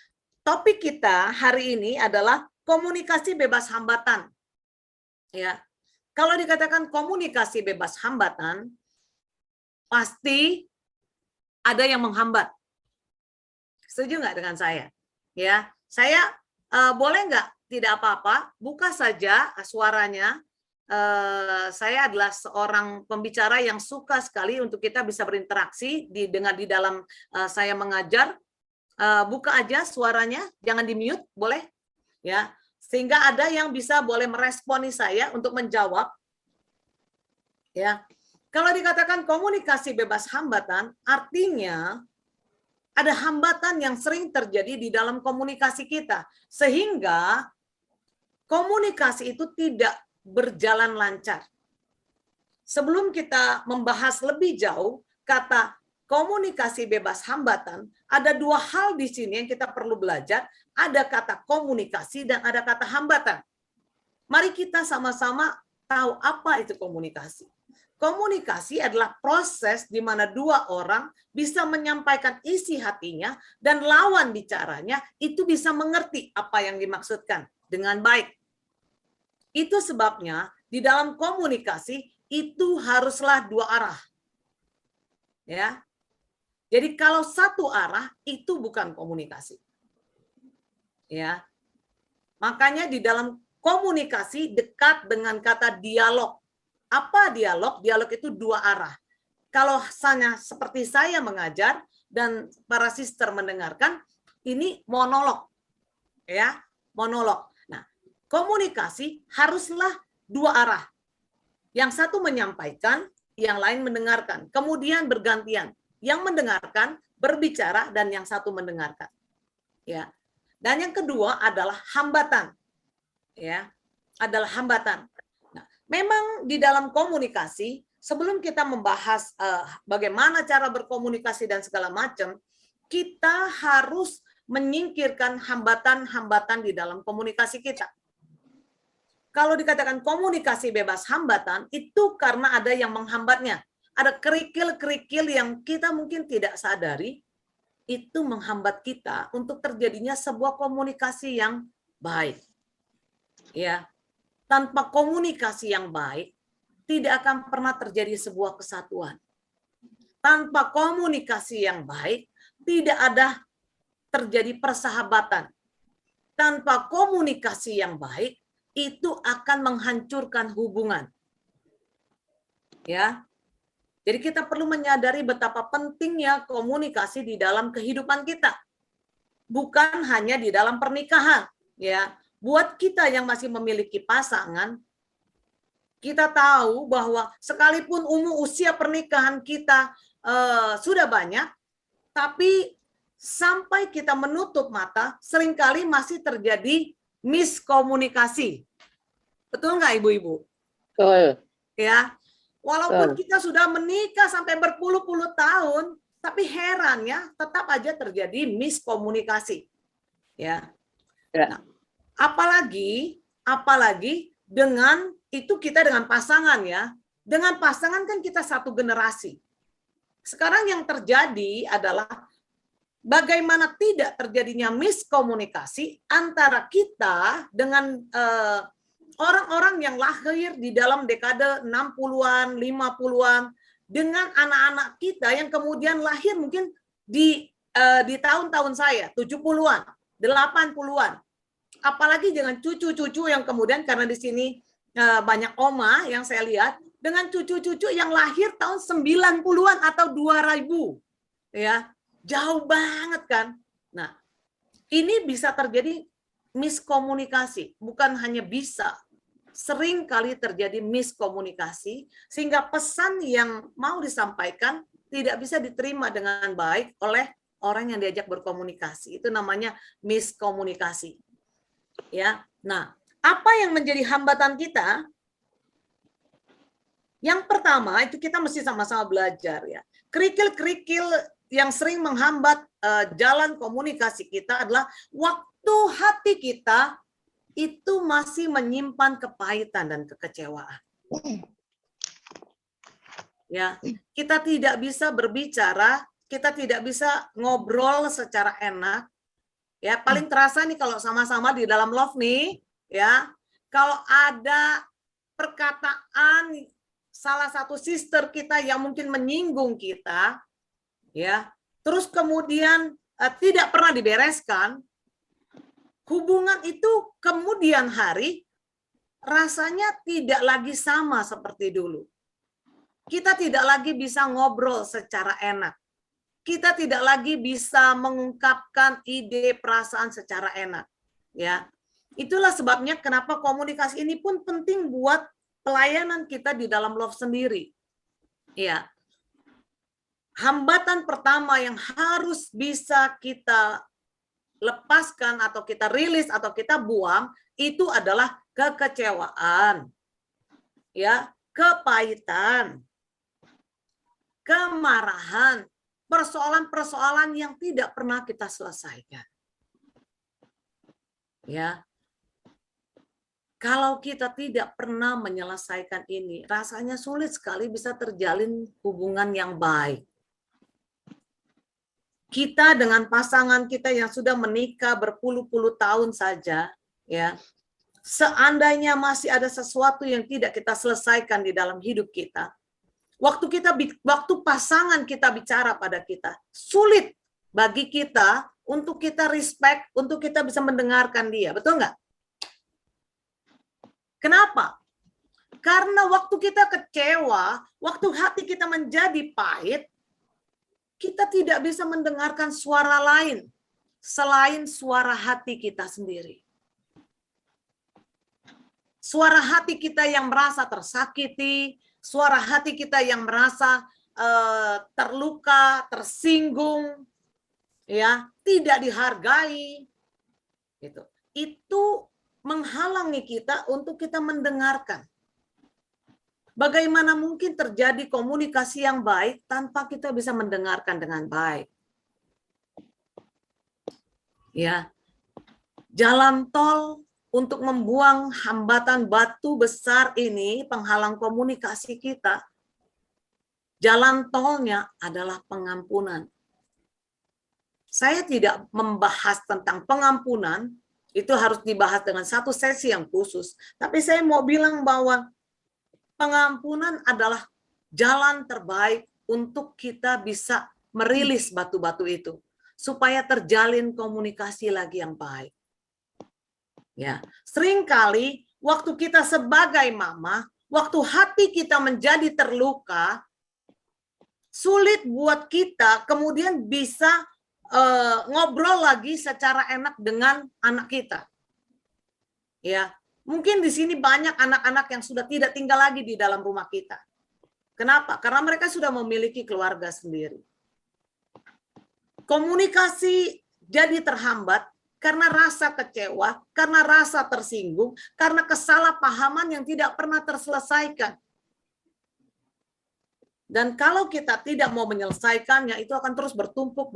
topik kita hari ini adalah komunikasi bebas hambatan. Ya, kalau dikatakan komunikasi bebas hambatan, pasti ada yang menghambat. Setuju nggak dengan saya? Ya, saya boleh nggak? Tidak apa-apa, buka saja suaranya. Saya adalah seorang pembicara yang suka sekali untuk kita bisa berinteraksi di dalam saya mengajar. Buka aja suaranya, jangan di-mute, boleh? Ya, sehingga ada yang bisa boleh meresponi saya untuk menjawab. Ya. Kalau dikatakan komunikasi bebas hambatan, artinya ada hambatan yang sering terjadi di dalam komunikasi kita, sehingga komunikasi itu tidak berjalan lancar. Sebelum kita membahas lebih jauh kata komunikasi bebas hambatan, ada 2 hal di sini yang kita perlu belajar, ada kata komunikasi dan ada kata hambatan. Mari kita sama-sama tahu apa itu komunikasi. Komunikasi adalah proses di mana 2 orang bisa menyampaikan isi hatinya dan lawan bicaranya itu bisa mengerti apa yang dimaksudkan dengan baik. Itu sebabnya di dalam komunikasi itu haruslah 2 arah. Ya. Jadi kalau 1 arah itu bukan komunikasi. Ya. Makanya di dalam komunikasi dekat dengan kata dialog. Apa dialog? Dialog itu 2 arah. Kalau hanya seperti saya mengajar dan para sister mendengarkan, ini monolog. Ya, monolog. Komunikasi haruslah 2 arah. Yang satu menyampaikan, yang lain mendengarkan. Kemudian bergantian. Yang mendengarkan berbicara dan yang satu mendengarkan. Ya. Dan yang kedua adalah hambatan. Ya. Adalah hambatan. Nah, memang di dalam komunikasi, sebelum kita membahas bagaimana cara berkomunikasi dan segala macam, kita harus menyingkirkan hambatan-hambatan di dalam komunikasi kita. Kalau dikatakan komunikasi bebas hambatan, itu karena ada yang menghambatnya. Ada kerikil-kerikil yang kita mungkin tidak sadari, itu menghambat kita untuk terjadinya sebuah komunikasi yang baik. Ya, tanpa komunikasi yang baik, tidak akan pernah terjadi sebuah kesatuan. Tanpa komunikasi yang baik, tidak ada terjadi persahabatan. Tanpa komunikasi yang baik, itu akan menghancurkan hubungan. Ya. Jadi kita perlu menyadari betapa pentingnya komunikasi di dalam kehidupan kita. Bukan hanya di dalam pernikahan, ya. Buat kita yang masih memiliki pasangan, kita tahu bahwa sekalipun usia pernikahan kita sudah banyak, tapi sampai kita menutup mata, seringkali masih terjadi miskomunikasi. Betul nggak Ibu-Ibu? Betul. Ya, walaupun kita sudah menikah sampai berpuluh-puluh tahun, tapi herannya tetap aja terjadi miskomunikasi. Ya. Nah, apalagi dengan itu kita dengan pasangan ya. Dengan pasangan kan kita satu generasi. Sekarang yang terjadi adalah bagaimana tidak terjadinya miskomunikasi antara kita dengan orang-orang yang lahir di dalam dekade 60-an, 50-an, dengan anak-anak kita yang kemudian lahir mungkin di tahun-tahun saya, 70-an, 80-an. Apalagi dengan cucu-cucu yang kemudian, karena di sini banyak oma yang saya lihat, dengan cucu-cucu yang lahir tahun 90-an atau 2000. Ya, jauh banget kan. Nah, ini bisa terjadi miskomunikasi, bukan hanya bisa, sering kali terjadi miskomunikasi, sehingga pesan yang mau disampaikan tidak bisa diterima dengan baik oleh orang yang diajak berkomunikasi. Itu namanya miskomunikasi. Ya. Nah, apa yang menjadi hambatan kita? Yang pertama, itu kita mesti sama-sama belajar ya. Kerikil-kerikil yang sering menghambat jalan komunikasi kita adalah waktu hati kita itu masih menyimpan kepahitan dan kekecewaan. Ya, kita tidak bisa berbicara, kita tidak bisa ngobrol secara enak. Ya, paling terasa nih kalau sama-sama di dalam love nih, ya. Kalau ada perkataan salah satu sister kita yang mungkin menyinggung kita, ya, terus kemudian tidak pernah dibereskan, hubungan itu kemudian hari rasanya tidak lagi sama seperti dulu. Kita tidak lagi bisa ngobrol secara enak. Kita tidak lagi bisa mengungkapkan ide, perasaan secara enak. Ya, itulah sebabnya kenapa komunikasi ini pun penting buat pelayanan kita di dalam love sendiri. Ya, hambatan pertama yang harus bisa kita lepaskan atau kita rilis atau kita buang itu adalah kekecewaan, ya, kepahitan, kemarahan, persoalan-persoalan yang tidak pernah kita selesaikan. Ya, kalau kita tidak pernah menyelesaikan ini, rasanya sulit sekali bisa terjalin hubungan yang baik. Kita dengan pasangan kita yang sudah menikah berpuluh-puluh tahun saja, ya, seandainya masih ada sesuatu yang tidak kita selesaikan di dalam hidup kita, waktu pasangan kita bicara pada kita, sulit bagi kita untuk kita respect, untuk kita bisa mendengarkan dia, betul nggak? Kenapa? Karena waktu kita kecewa, waktu hati kita menjadi pahit, kita tidak bisa mendengarkan suara lain selain suara hati kita sendiri. Suara hati kita yang merasa tersakiti, suara hati kita yang merasa terluka, tersinggung, ya, tidak dihargai, gitu. Itu menghalangi kita untuk kita mendengarkan. Bagaimana mungkin terjadi komunikasi yang baik tanpa kita bisa mendengarkan dengan baik? Ya, jalan tol untuk membuang hambatan batu besar ini, penghalang komunikasi kita, jalan tolnya adalah pengampunan. Saya tidak membahas tentang pengampunan, itu harus dibahas dengan satu sesi yang khusus. Tapi saya mau bilang bahwa pengampunan adalah jalan terbaik untuk kita bisa merilis batu-batu itu, supaya terjalin komunikasi lagi yang baik. Ya, seringkali waktu kita sebagai mama, waktu hati kita menjadi terluka, sulit buat kita kemudian bisa ngobrol lagi secara enak dengan anak kita. Ya, mungkin di sini banyak anak-anak yang sudah tidak tinggal lagi di dalam rumah kita. Kenapa? Karena mereka sudah memiliki keluarga sendiri. Komunikasi jadi terhambat karena rasa kecewa, karena rasa tersinggung, karena kesalahpahaman yang tidak pernah terselesaikan. Dan kalau kita tidak mau menyelesaikannya, itu akan terus bertumpuk,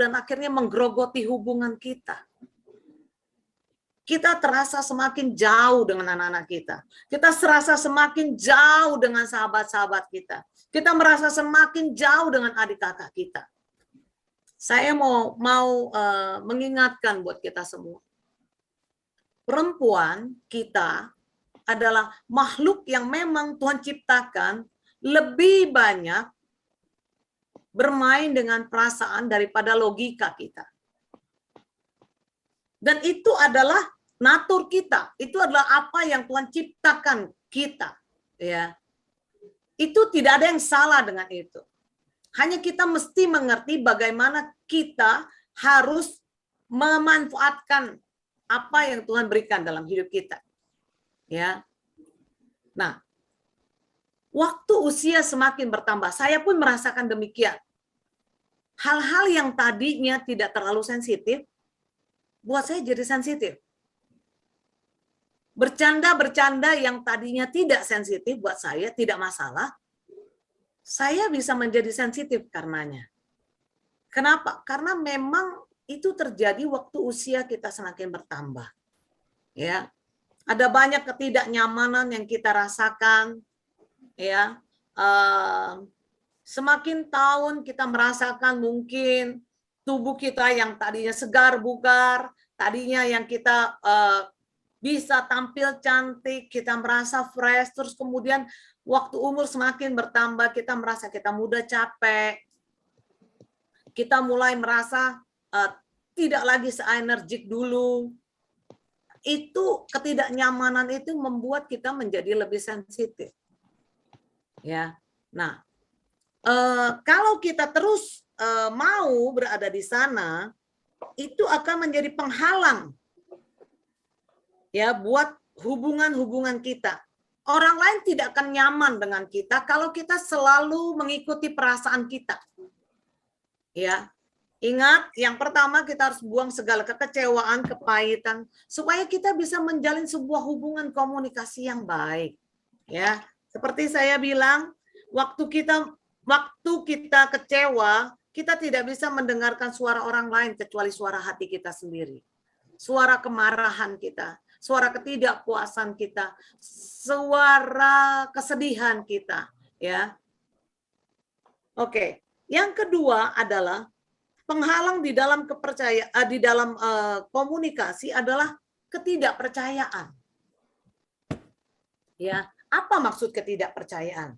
dan akhirnya menggerogoti hubungan kita. Kita terasa semakin jauh dengan anak-anak kita. Kita serasa semakin jauh dengan sahabat-sahabat kita. Kita merasa semakin jauh dengan adik kakak kita. Saya mau mengingatkan buat kita semua. perempuan kita adalah makhluk yang memang Tuhan ciptakan lebih banyak bermain dengan perasaan daripada logika kita. Dan itu adalah natur kita. Itu adalah apa yang Tuhan ciptakan kita, ya. Itu tidak ada yang salah dengan itu. Hanya kita mesti mengerti bagaimana kita harus memanfaatkan apa yang Tuhan berikan dalam hidup kita. Ya. Nah, waktu usia semakin bertambah, saya pun merasakan demikian. Hal-hal yang tadinya tidak terlalu sensitif, buat saya jadi sensitif. Bercanda-bercanda yang tadinya tidak sensitif buat saya, tidak masalah, saya bisa menjadi sensitif karenanya. Kenapa? Karena memang itu terjadi waktu usia kita semakin bertambah. Ya. Ada banyak ketidaknyamanan yang kita rasakan, ya. Semakin tahun kita merasakan mungkin tubuh kita yang tadinya segar bugar, tadinya yang kita bisa tampil cantik, kita merasa fresh, terus kemudian waktu umur semakin bertambah, kita merasa kita mudah capek, kita mulai merasa tidak lagi se-energik dulu. Itu ketidaknyamanan itu membuat kita menjadi lebih sensitif. Ya, nah, kalau kita terus mau berada di sana, itu akan menjadi penghalang, ya, buat hubungan-hubungan kita. Orang lain tidak akan nyaman dengan kita kalau kita selalu mengikuti perasaan kita. Ya. Ingat, yang pertama kita harus buang segala kekecewaan, kepahitan, supaya kita bisa menjalin sebuah hubungan komunikasi yang baik. Ya, seperti saya bilang, waktu kita kecewa, kita tidak bisa mendengarkan suara orang lain kecuali suara hati kita sendiri. Suara kemarahan kita, suara ketidakpuasan kita, suara kesedihan kita. Ya, oke. Yang kedua adalah penghalang di dalam kepercayaan, di dalam komunikasi adalah ketidakpercayaan. Ya, apa maksud ketidakpercayaan?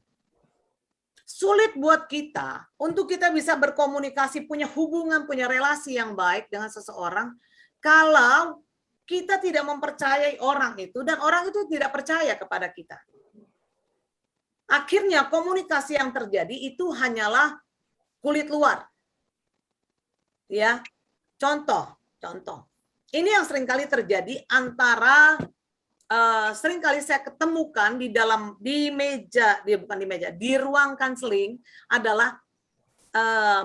Sulit buat kita untuk kita bisa berkomunikasi, punya hubungan, punya relasi yang baik dengan seseorang kalau kita tidak mempercayai orang itu dan orang itu tidak percaya kepada kita. Akhirnya komunikasi yang terjadi itu hanyalah kulit luar. Ya, contoh. Ini yang seringkali terjadi antara seringkali saya ketemukan di ruang konseling adalah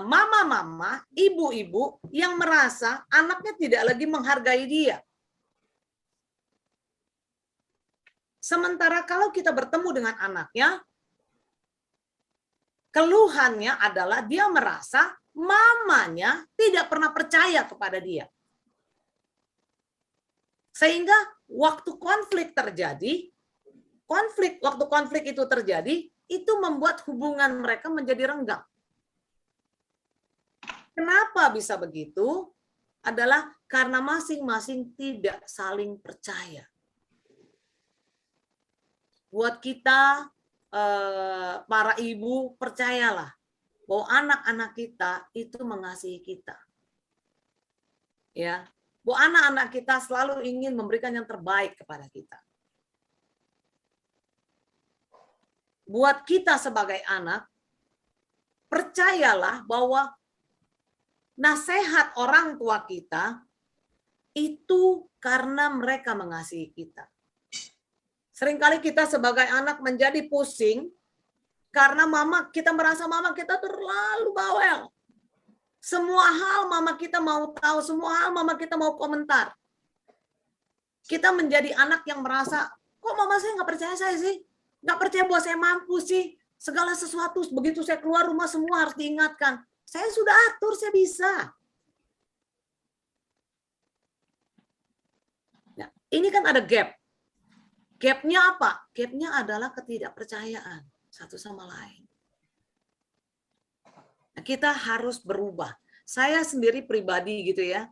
mama-mama, ibu-ibu yang merasa anaknya tidak lagi menghargai dia. Sementara kalau kita bertemu dengan anaknya, keluhannya adalah dia merasa mamanya tidak pernah percaya kepada dia. Sehingga waktu konflik itu terjadi, itu membuat hubungan mereka menjadi renggang. Kenapa bisa begitu? Adalah karena masing-masing tidak saling percaya. Buat kita, para ibu, percayalah bahwa anak-anak kita itu mengasihi kita. Ya, bahwa anak-anak kita selalu ingin memberikan yang terbaik kepada kita. Buat kita sebagai anak, percayalah bahwa nasihat orang tua kita itu karena mereka mengasihi kita. Seringkali kita sebagai anak menjadi pusing karena kita merasa mama kita terlalu bawel. Semua hal mama kita mau tahu, semua hal mama kita mau komentar. Kita menjadi anak yang merasa, kok mama saya nggak percaya saya sih? Nggak percaya bahwa saya mampu sih? Segala sesuatu, begitu saya keluar rumah semua harus diingatkan. Saya sudah atur, saya bisa. Nah, ini kan ada gap. Gapnya apa? Gapnya adalah ketidakpercayaan satu sama lain. Nah, kita harus berubah. Saya sendiri pribadi gitu ya,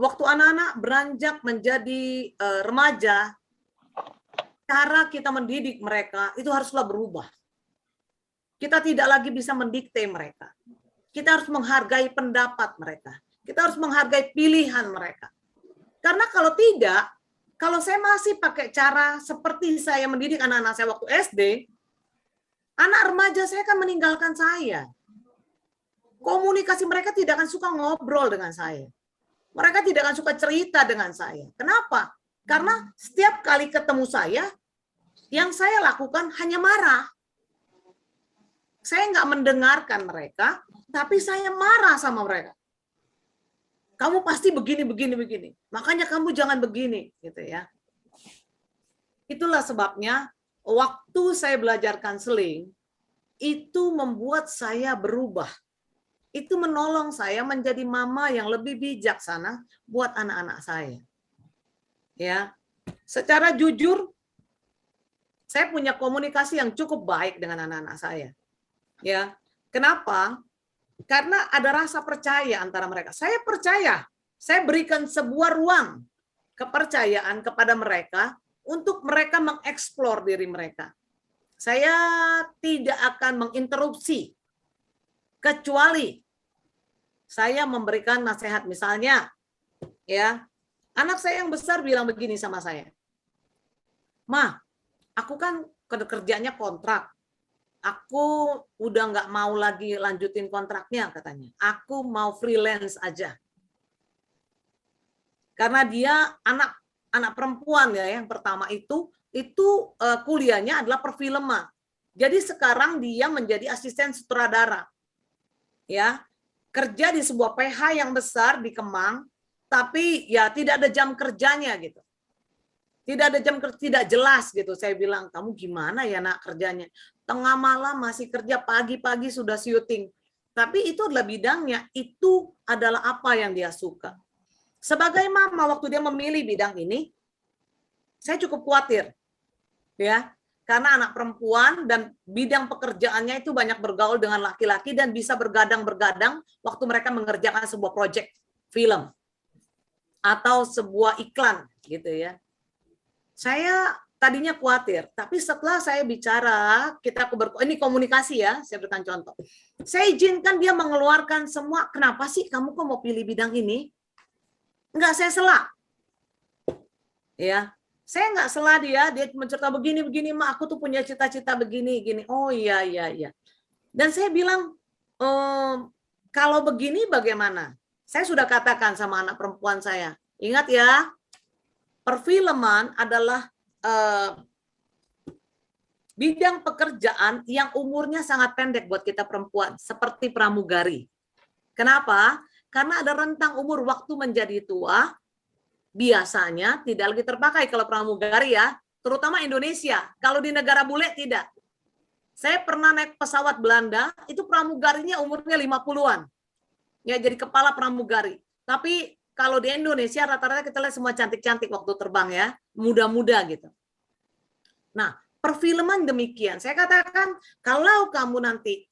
waktu anak-anak beranjak menjadi remaja, cara kita mendidik mereka itu haruslah berubah. Kita tidak lagi bisa mendikte mereka. Kita harus menghargai pendapat mereka. Kita harus menghargai pilihan mereka. Karena kalau tidak, kalau saya masih pakai cara seperti saya mendidik anak-anak saya waktu SD, anak remaja saya akan meninggalkan saya. Komunikasi mereka tidak akan suka ngobrol dengan saya. Mereka tidak akan suka cerita dengan saya. Kenapa? Karena setiap kali ketemu saya, yang saya lakukan hanya marah. Saya nggak mendengarkan mereka, tapi saya marah sama mereka. Kamu pasti begini, begini, begini. Makanya kamu jangan begini, gitu ya. Itulah sebabnya waktu saya belajar konseling, itu membuat saya berubah. Itu menolong saya menjadi mama yang lebih bijaksana buat anak-anak saya. Ya, secara jujur, saya punya komunikasi yang cukup baik dengan anak-anak saya. Ya, kenapa? Karena ada rasa percaya antara mereka. Saya percaya, saya berikan sebuah ruang kepercayaan kepada mereka untuk mereka mengeksplor diri mereka. Saya tidak akan menginterupsi kecuali saya memberikan nasihat. Misalnya, ya, anak saya yang besar bilang begini sama saya, "Ma, aku kan kerjanya kontrak. Aku udah nggak mau lagi lanjutin kontraknya," katanya. "Aku mau freelance aja." Karena dia anak perempuan ya, yang pertama itu kuliahnya adalah perfilman. Jadi sekarang dia menjadi asisten sutradara. Ya, kerja di sebuah PH yang besar di Kemang, tapi ya tidak ada jam kerjanya gitu. Tidak ada jam kerja, tidak jelas gitu. Saya bilang, "Kamu gimana ya nak kerjanya? Tengah malam masih kerja, pagi-pagi sudah syuting." Tapi itu adalah bidangnya, itu adalah apa yang dia suka. Sebagai mama waktu dia memilih bidang ini, saya cukup khawatir. Ya, karena anak perempuan dan bidang pekerjaannya itu banyak bergaul dengan laki-laki dan bisa bergadang-bergadang waktu mereka mengerjakan sebuah proyek film atau sebuah iklan gitu ya. Saya tadinya khawatir, tapi setelah saya bicara, ini komunikasi ya, saya berikan contoh. Saya izinkan dia mengeluarkan semua, "Kenapa sih kamu kok mau pilih bidang ini?" Enggak saya sela. Ya, saya enggak sela dia mencerita begini, "Ma, aku tuh punya cita-cita begini, gini." "Oh iya, iya, iya." Dan saya bilang, "Kalau begini bagaimana?" Saya sudah katakan sama anak perempuan saya, "Ingat ya, perfilman adalah bidang pekerjaan yang umurnya sangat pendek buat kita perempuan, seperti pramugari." Kenapa? Karena ada rentang umur waktu menjadi tua, biasanya tidak lagi terpakai kalau pramugari ya, terutama Indonesia. Kalau di negara bule tidak. Saya pernah naik pesawat Belanda, itu pramugarinya umurnya 50-an. Ya, jadi kepala pramugari. Tapi kalau di Indonesia rata-rata kita lihat semua cantik-cantik waktu terbang ya, muda-muda gitu. Nah, perfilman demikian. Saya katakan kalau kamu nanti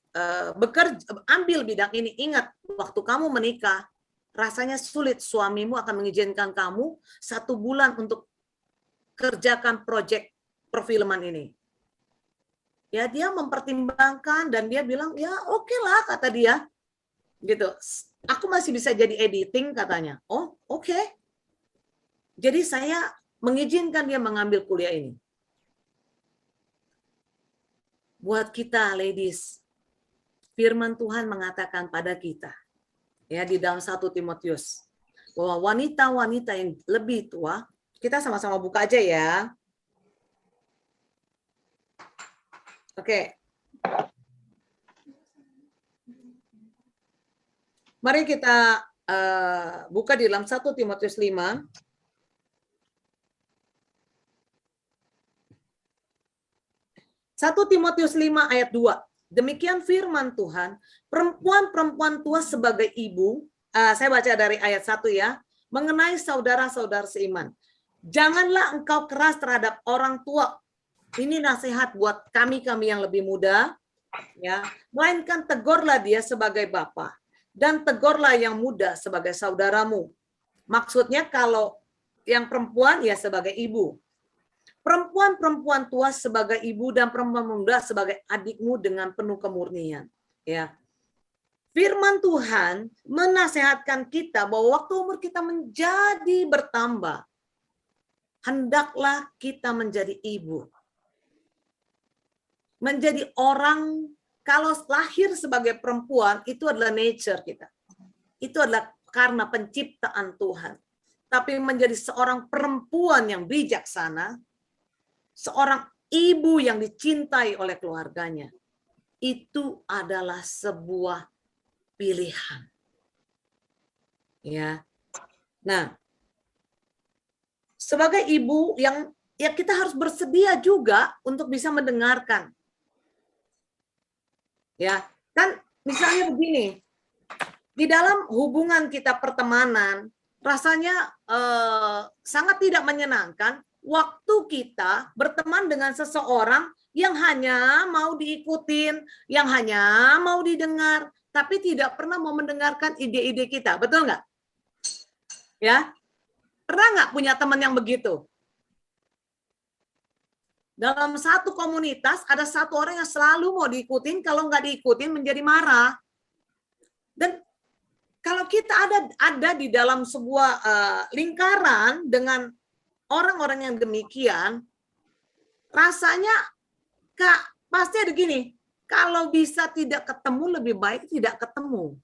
ambil bidang ini, ingat waktu kamu menikah rasanya sulit, suamimu akan mengizinkan kamu 1 bulan untuk kerjakan proyek perfilman ini. Ya, dia mempertimbangkan dan dia bilang, "Ya oke lah," kata dia. Gitu. "Aku masih bisa jadi editing," katanya. "Oh, oke." Jadi saya mengizinkan dia mengambil kuliah ini. Buat kita ladies, firman Tuhan mengatakan pada kita, ya di dalam 1 Timotius, bahwa wanita-wanita yang lebih tua, kita sama-sama buka aja ya. Oke. Mari kita buka di dalam 1 Timotius 5. Timotius 5 ayat 2. Demikian firman Tuhan, perempuan-perempuan tua sebagai ibu, saya baca dari ayat 1 ya, mengenai saudara-saudara seiman. Janganlah engkau keras terhadap orang tua. Ini nasihat buat kami-kami yang lebih muda, ya. Melainkan tegurlah dia sebagai bapa dan tegurlah yang muda sebagai saudaramu. Maksudnya kalau yang perempuan ya sebagai ibu. Perempuan-perempuan tua sebagai ibu dan perempuan muda sebagai adikmu dengan penuh kemurnian. Ya. Firman Tuhan menasehatkan kita bahwa waktu umur kita menjadi bertambah, hendaklah kita menjadi ibu. Menjadi orang, kalau lahir sebagai perempuan, itu adalah nature kita. Itu adalah karena penciptaan Tuhan. Tapi menjadi seorang perempuan yang bijaksana, seorang ibu yang dicintai oleh keluarganya, itu adalah sebuah pilihan. Ya. Nah, sebagai ibu yang ya kita harus bersedia juga untuk bisa mendengarkan. Ya, kan misalnya begini, di dalam hubungan kita pertemanan, rasanya sangat tidak menyenangkan waktu kita berteman dengan seseorang yang hanya mau diikutin, yang hanya mau didengar, tapi tidak pernah mau mendengarkan ide-ide kita. Betul nggak? Ya, pernah nggak punya teman yang begitu? Dalam satu komunitas ada satu orang yang selalu mau diikutin, kalau nggak diikutin menjadi marah. Dan kalau kita ada di dalam sebuah lingkaran dengan orang-orang yang demikian, rasanya pasti ada gini, kalau bisa tidak ketemu lebih baik tidak ketemu.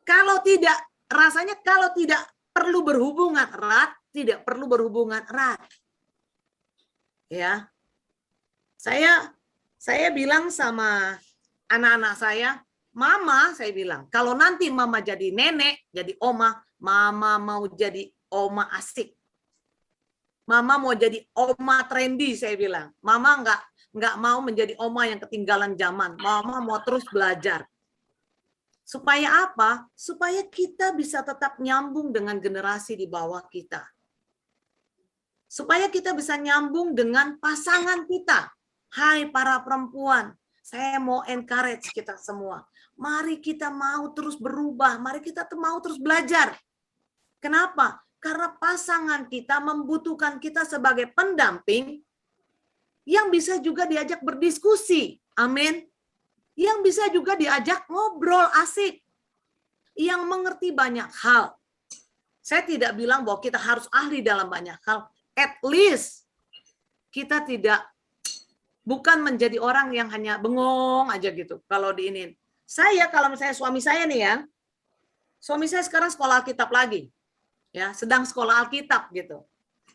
Kalau tidak, rasanya kalau tidak perlu berhubungan erat, tidak perlu berhubungan erat. Ya, saya bilang sama anak-anak saya, Mama, saya bilang, kalau nanti Mama jadi nenek, jadi oma, Mama mau jadi oma asik. Mama mau jadi oma trendy, saya bilang. Mama nggak mau menjadi oma yang ketinggalan zaman. Mama mau terus belajar. Supaya apa? Supaya kita bisa tetap nyambung dengan generasi di bawah kita. Supaya kita bisa nyambung dengan pasangan kita. Hai para perempuan, saya mau encourage kita semua. Mari kita mau terus berubah, mari kita mau terus belajar. Kenapa? Karena pasangan kita membutuhkan kita sebagai pendamping yang bisa juga diajak berdiskusi. Amin. Yang bisa juga diajak ngobrol asik. Yang mengerti banyak hal. Saya tidak bilang bahwa kita harus ahli dalam banyak hal. At least kita bukan menjadi orang yang hanya bengong aja gitu. Kalau diinin. Kalau misalnya suami saya nih ya, suami saya sekarang sekolah Alkitab lagi. Ya, sedang sekolah Alkitab gitu.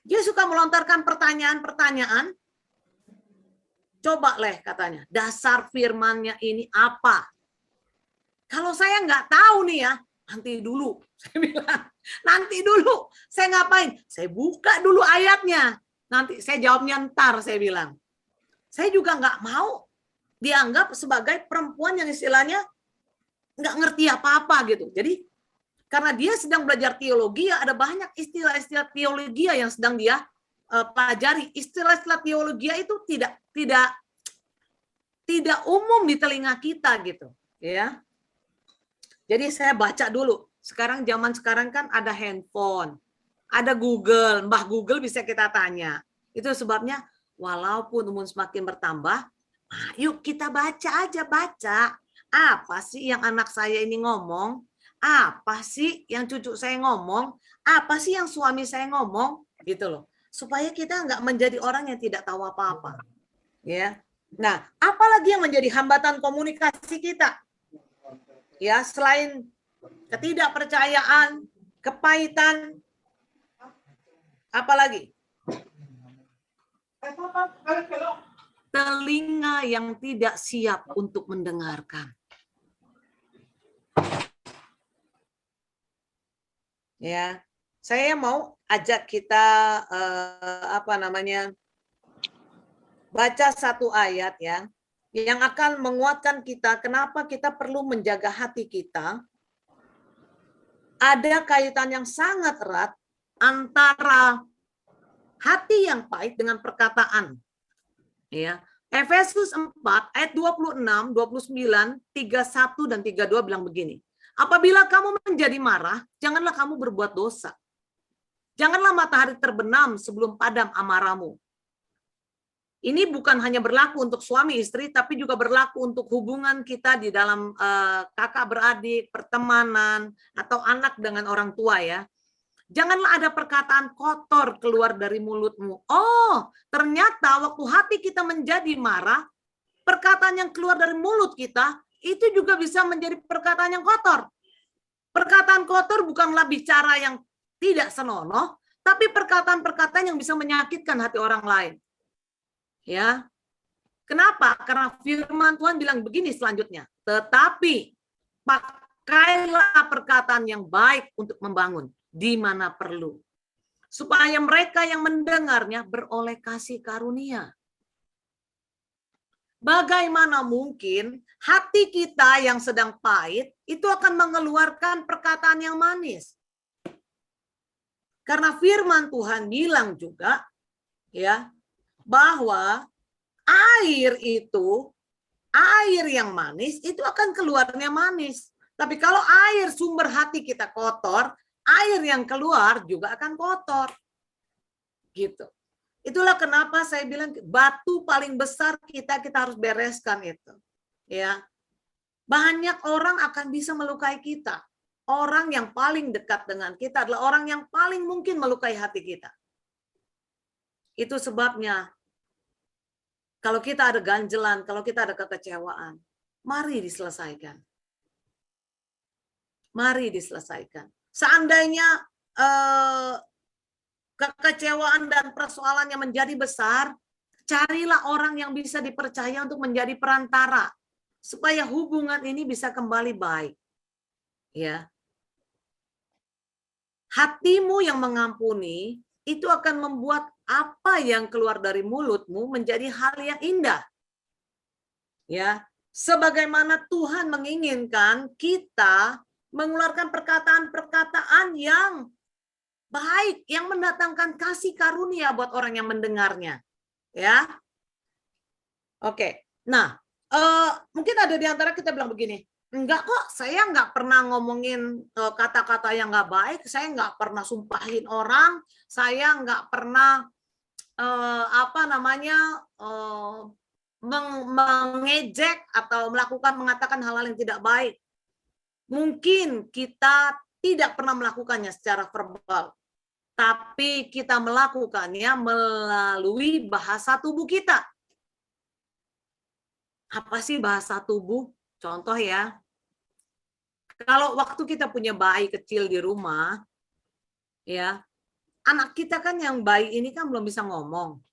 Dia suka melontarkan pertanyaan-pertanyaan. Coba katanya, dasar firmannya ini apa? Kalau saya nggak tahu nih ya, nanti dulu. Saya bilang, nanti dulu. Saya ngapain? Saya buka dulu ayatnya. Nanti saya jawabnya ntar, saya bilang. Saya juga nggak mau dianggap sebagai perempuan yang istilahnya nggak ngerti apa-apa gitu. Jadi karena dia sedang belajar teologi, ada banyak istilah-istilah teologi yang sedang dia pelajari. Istilah-istilah teologi itu tidak umum di telinga kita gitu, ya. Jadi saya baca dulu. Zaman sekarang kan ada handphone, ada Google, Mbah Google bisa kita tanya. Itu sebabnya walaupun umur semakin bertambah, yuk kita baca aja, baca. Apa sih yang anak saya ini ngomong? Apa sih yang cucu saya ngomong? Apa sih yang suami saya ngomong? Gitu loh. Supaya kita nggak menjadi orang yang tidak tahu apa-apa. Ya. Nah, apalagi yang menjadi hambatan komunikasi kita? Ya, selain ketidakpercayaan, kepahitan, apalagi? Telinga yang tidak siap untuk mendengarkan. Ya, saya mau ajak kita baca satu ayat ya, yang akan menguatkan kita kenapa kita perlu menjaga hati kita. Ada kaitan yang sangat erat antara hati yang pahit dengan perkataan. Ya, Efesus 4 ayat 26, 29, 31 dan 32 bilang begini. Apabila kamu menjadi marah, janganlah kamu berbuat dosa. Janganlah matahari terbenam sebelum padam amarahmu. Ini bukan hanya berlaku untuk suami istri, tapi juga berlaku untuk hubungan kita di dalam kakak beradik, pertemanan, atau anak dengan orang tua ya. Janganlah ada perkataan kotor keluar dari mulutmu. Oh, ternyata waktu hati kita menjadi marah, perkataan yang keluar dari mulut kita, itu juga bisa menjadi perkataan yang kotor. Perkataan kotor bukanlah bicara yang tidak senonoh, tapi perkataan-perkataan yang bisa menyakitkan hati orang lain. Ya, kenapa? Karena firman Tuhan bilang begini selanjutnya. Tetapi pakailah perkataan yang baik untuk membangun di mana perlu, supaya mereka yang mendengarnya beroleh kasih karunia. Bagaimana mungkin hati kita yang sedang pahit itu akan mengeluarkan perkataan yang manis? Karena firman Tuhan bilang juga, ya, bahwa air yang manis itu akan keluarnya manis. Tapi kalau air sumber hati kita kotor, air yang keluar juga akan kotor. Gitu. Itulah kenapa saya bilang batu paling besar kita harus bereskan itu. Ya. Banyak orang akan bisa melukai kita. Orang yang paling dekat dengan kita adalah orang yang paling mungkin melukai hati kita. Itu sebabnya kalau kita ada ganjelan, kalau kita ada kekecewaan, mari diselesaikan. Mari diselesaikan. Seandainya kekecewaan dan persoalannya menjadi besar, carilah orang yang bisa dipercaya untuk menjadi perantara supaya hubungan ini bisa kembali baik. Ya. Hatimu yang mengampuni itu akan membuat apa yang keluar dari mulutmu menjadi hal yang indah. Ya, sebagaimana Tuhan menginginkan kita mengeluarkan perkataan-perkataan yang baik, yang mendatangkan kasih karunia buat orang yang mendengarnya. Ya. Oke. Nah, mungkin ada di antara kita bilang begini, enggak kok, saya nggak pernah ngomongin kata-kata yang nggak baik, saya nggak pernah sumpahin orang, saya nggak pernah mengejek atau mengatakan hal-hal yang tidak baik. Mungkin kita tidak pernah melakukannya secara verbal, tapi kita melakukannya melalui bahasa tubuh kita. Apa sih bahasa tubuh? Contoh ya, kalau waktu kita punya bayi kecil di rumah, ya, anak kita kan yang bayi ini kan belum bisa ngomong.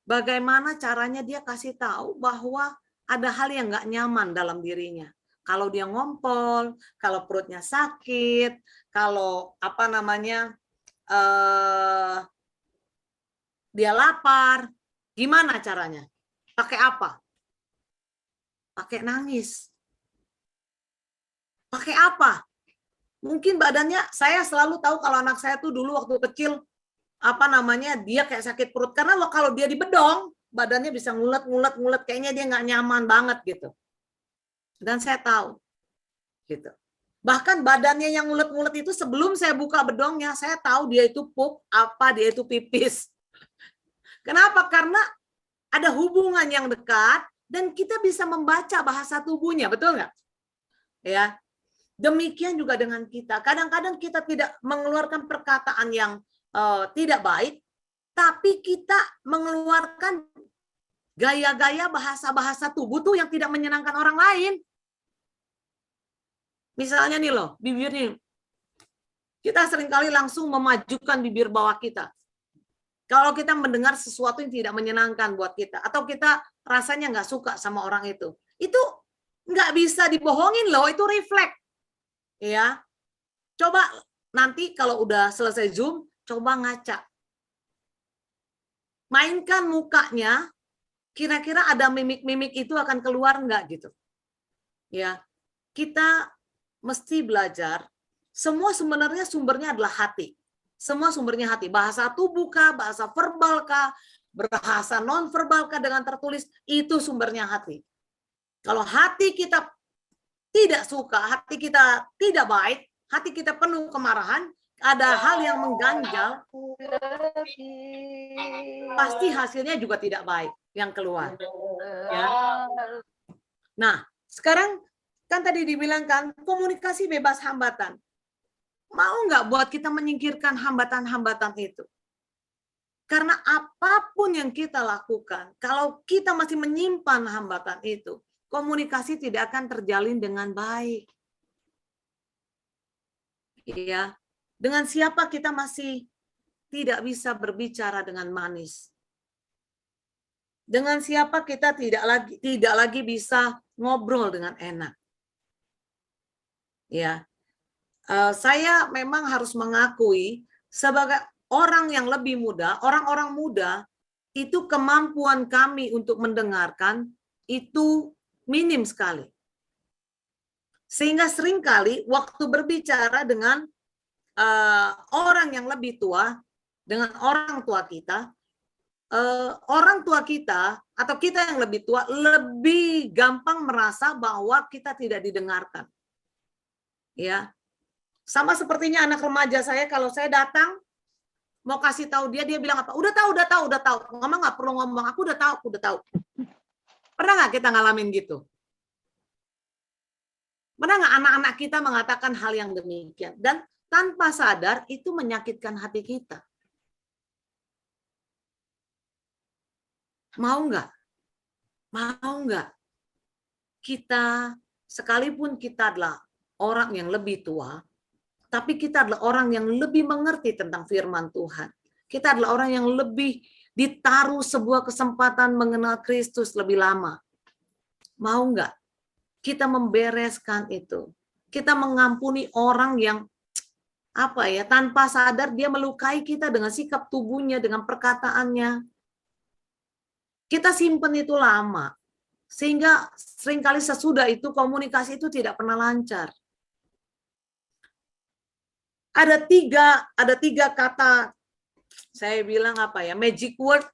Bagaimana caranya dia kasih tahu bahwa ada hal yang nggak nyaman dalam dirinya. Kalau dia ngompol, kalau perutnya sakit, kalau dia lapar, gimana caranya? Pakai apa? Pakai nangis. Pakai apa? Mungkin badannya, saya selalu tahu kalau anak saya tuh dulu waktu kecil, dia kayak sakit perut. Karena kalau dia dibedong, badannya bisa ngulet, kayaknya dia nggak nyaman banget gitu. Dan saya tahu. Gitu. Bahkan badannya yang ngulet-ngulet itu sebelum saya buka bedongnya, saya tahu dia itu pup, dia itu pipis. Kenapa? Karena ada hubungan yang dekat, dan kita bisa membaca bahasa tubuhnya, betul nggak? Ya. Demikian juga dengan kita. Kadang-kadang kita tidak mengeluarkan perkataan yang tidak baik, tapi kita mengeluarkan gaya-gaya bahasa-bahasa tubuh tuh yang tidak menyenangkan orang lain. Misalnya nih loh, bibir nih. Kita seringkali langsung memajukan bibir bawah kita. Kalau kita mendengar sesuatu yang tidak menyenangkan buat kita, atau kita rasanya nggak suka sama orang itu nggak bisa dibohongin loh, itu refleks. Ya, coba nanti kalau udah selesai Zoom, coba ngaca. Mainkan mukanya, kira-kira ada mimik-mimik itu akan keluar nggak gitu. Ya, kita mesti belajar, semua sebenarnya sumbernya adalah hati. Semua sumbernya hati. Bahasa tubuh kah, bahasa verbal kah, bahasa non-verbal kah dengan tertulis, itu sumbernya hati. Kalau hati kita tidak suka, hati kita tidak baik, hati kita penuh kemarahan, ada hal yang mengganjal, pasti hasilnya juga tidak baik yang keluar. Ya. Nah, sekarang kan tadi dibilang kan komunikasi bebas hambatan. Mau nggak buat kita menyingkirkan hambatan-hambatan itu? Karena apapun yang kita lakukan, kalau kita masih menyimpan hambatan itu, komunikasi tidak akan terjalin dengan baik. Ya, dengan siapa kita masih tidak bisa berbicara dengan manis. Dengan siapa kita tidak lagi bisa ngobrol dengan enak. Ya, saya memang harus mengakui sebagai orang yang lebih muda, orang-orang muda, itu kemampuan kami untuk mendengarkan itu minim sekali. Sehingga seringkali waktu berbicara dengan orang yang lebih tua, dengan orang tua kita atau kita yang lebih tua lebih gampang merasa bahwa kita tidak didengarkan. Ya. Sama sepertinya anak remaja saya, kalau saya datang mau kasih tahu dia bilang apa? Udah tahu. Mama nggak perlu ngomong, aku udah tahu. Pernah nggak kita ngalamin gitu? Pernah nggak anak-anak kita mengatakan hal yang demikian? Dan tanpa sadar itu menyakitkan hati kita. Mau nggak? Kita, sekalipun kita adalah orang yang lebih tua, tapi kita adalah orang yang lebih mengerti tentang firman Tuhan. Kita adalah orang yang lebih ditaruh sebuah kesempatan mengenal Kristus lebih lama. Mau nggak kita membereskan itu? Kita mengampuni orang yang tanpa sadar dia melukai kita dengan sikap tubuhnya, dengan perkataannya. Kita simpen itu lama, sehingga seringkali sesudah itu komunikasi itu tidak pernah lancar. Ada tiga kata, saya bilang magic word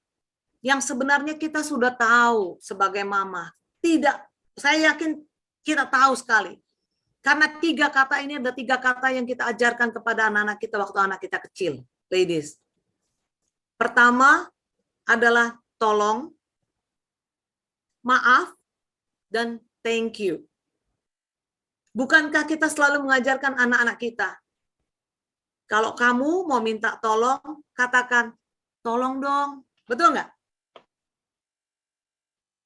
yang sebenarnya kita sudah tahu sebagai mama. Tidak, saya yakin kita tahu sekali. Karena 3 kata ini ada 3 kata yang kita ajarkan kepada anak-anak kita waktu anak kita kecil, ladies. Pertama adalah tolong, maaf, dan thank you. Bukankah kita selalu mengajarkan anak-anak kita? Kalau kamu mau minta tolong, katakan, tolong dong. Betul nggak?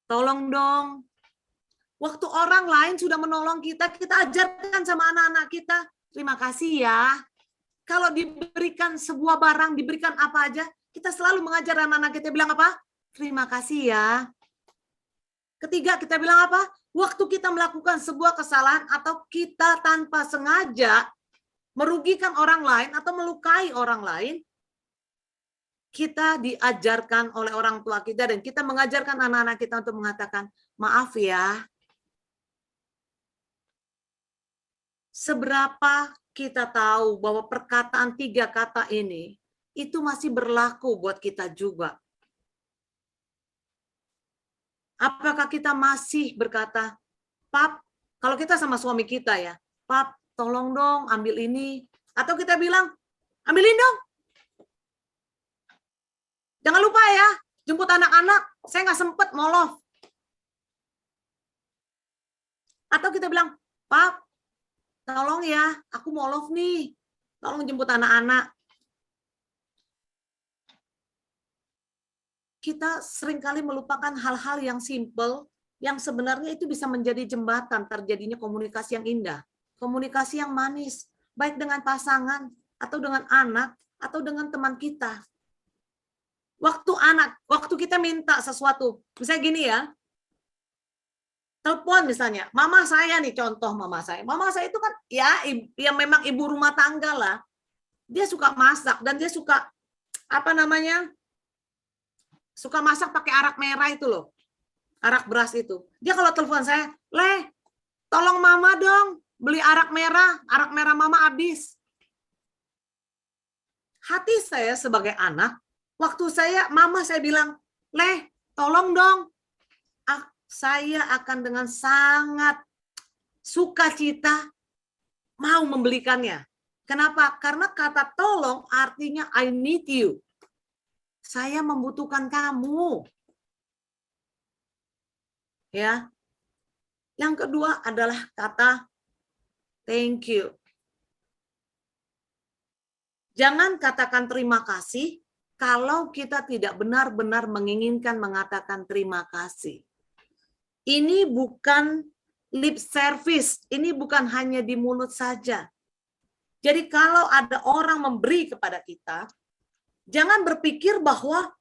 Tolong dong. Waktu orang lain sudah menolong kita, kita ajarkan sama anak-anak kita, terima kasih ya. Kalau diberikan sebuah barang, diberikan apa aja, kita selalu mengajar anak-anak kita bilang apa? Terima kasih ya. Ketiga, kita bilang apa? Waktu kita melakukan sebuah kesalahan atau kita tanpa sengaja merugikan orang lain atau melukai orang lain, kita diajarkan oleh orang tua kita dan kita mengajarkan anak-anak kita untuk mengatakan, maaf ya. Seberapa kita tahu bahwa perkataan 3 kata ini itu masih berlaku buat kita juga. Apakah kita masih berkata, Pap, kalau kita sama suami kita ya, Pap, tolong dong ambil ini. Atau kita bilang, ambilin dong. Jangan lupa ya, jemput anak-anak, saya nggak sempet molof. Atau kita bilang, Pap, tolong ya, aku molof nih. Tolong jemput anak-anak. Kita seringkali melupakan hal-hal yang simple, yang sebenarnya itu bisa menjadi jembatan terjadinya komunikasi yang indah, komunikasi yang manis, baik dengan pasangan, atau dengan anak, atau dengan teman kita. Waktu kita minta sesuatu, misalnya gini ya, telepon misalnya, mama saya nih, contoh mama saya itu kan ya memang ibu rumah tangga lah, dia suka masak dan dia suka suka masak pakai arak merah itu loh, arak beras itu. Dia kalau telepon saya, Leh, tolong mama dong beli arak merah mama habis. Hati saya sebagai anak, waktu mama saya bilang, Leh, tolong dong, saya akan dengan sangat sukacita, mau membelikannya. Kenapa? Karena kata tolong artinya I need you. Saya membutuhkan kamu. Ya. Yang kedua adalah kata thank you. Jangan katakan terima kasih kalau kita tidak benar-benar menginginkan mengatakan terima kasih. Ini bukan lip service, ini bukan hanya di mulut saja. Jadi kalau ada orang memberi kepada kita, jangan berpikir bahwa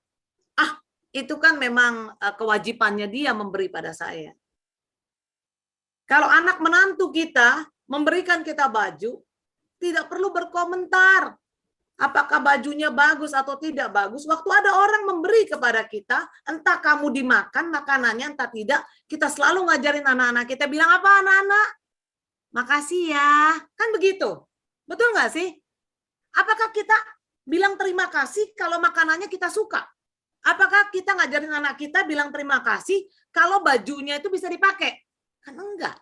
itu kan memang kewajibannya dia memberi pada saya. Kalau anak menantu kita memberikan kita baju, tidak perlu berkomentar apakah bajunya bagus atau tidak bagus. Waktu ada orang memberi kepada kita, entah kamu dimakan makanannya, entah tidak, kita selalu ngajarin anak-anak kita, bilang apa anak-anak? Makasih ya. Kan begitu. Betul nggak sih? Apakah kita bilang terima kasih kalau makanannya kita suka? Apakah kita ngajarin anak kita bilang terima kasih kalau bajunya itu bisa dipakai? Kan enggak.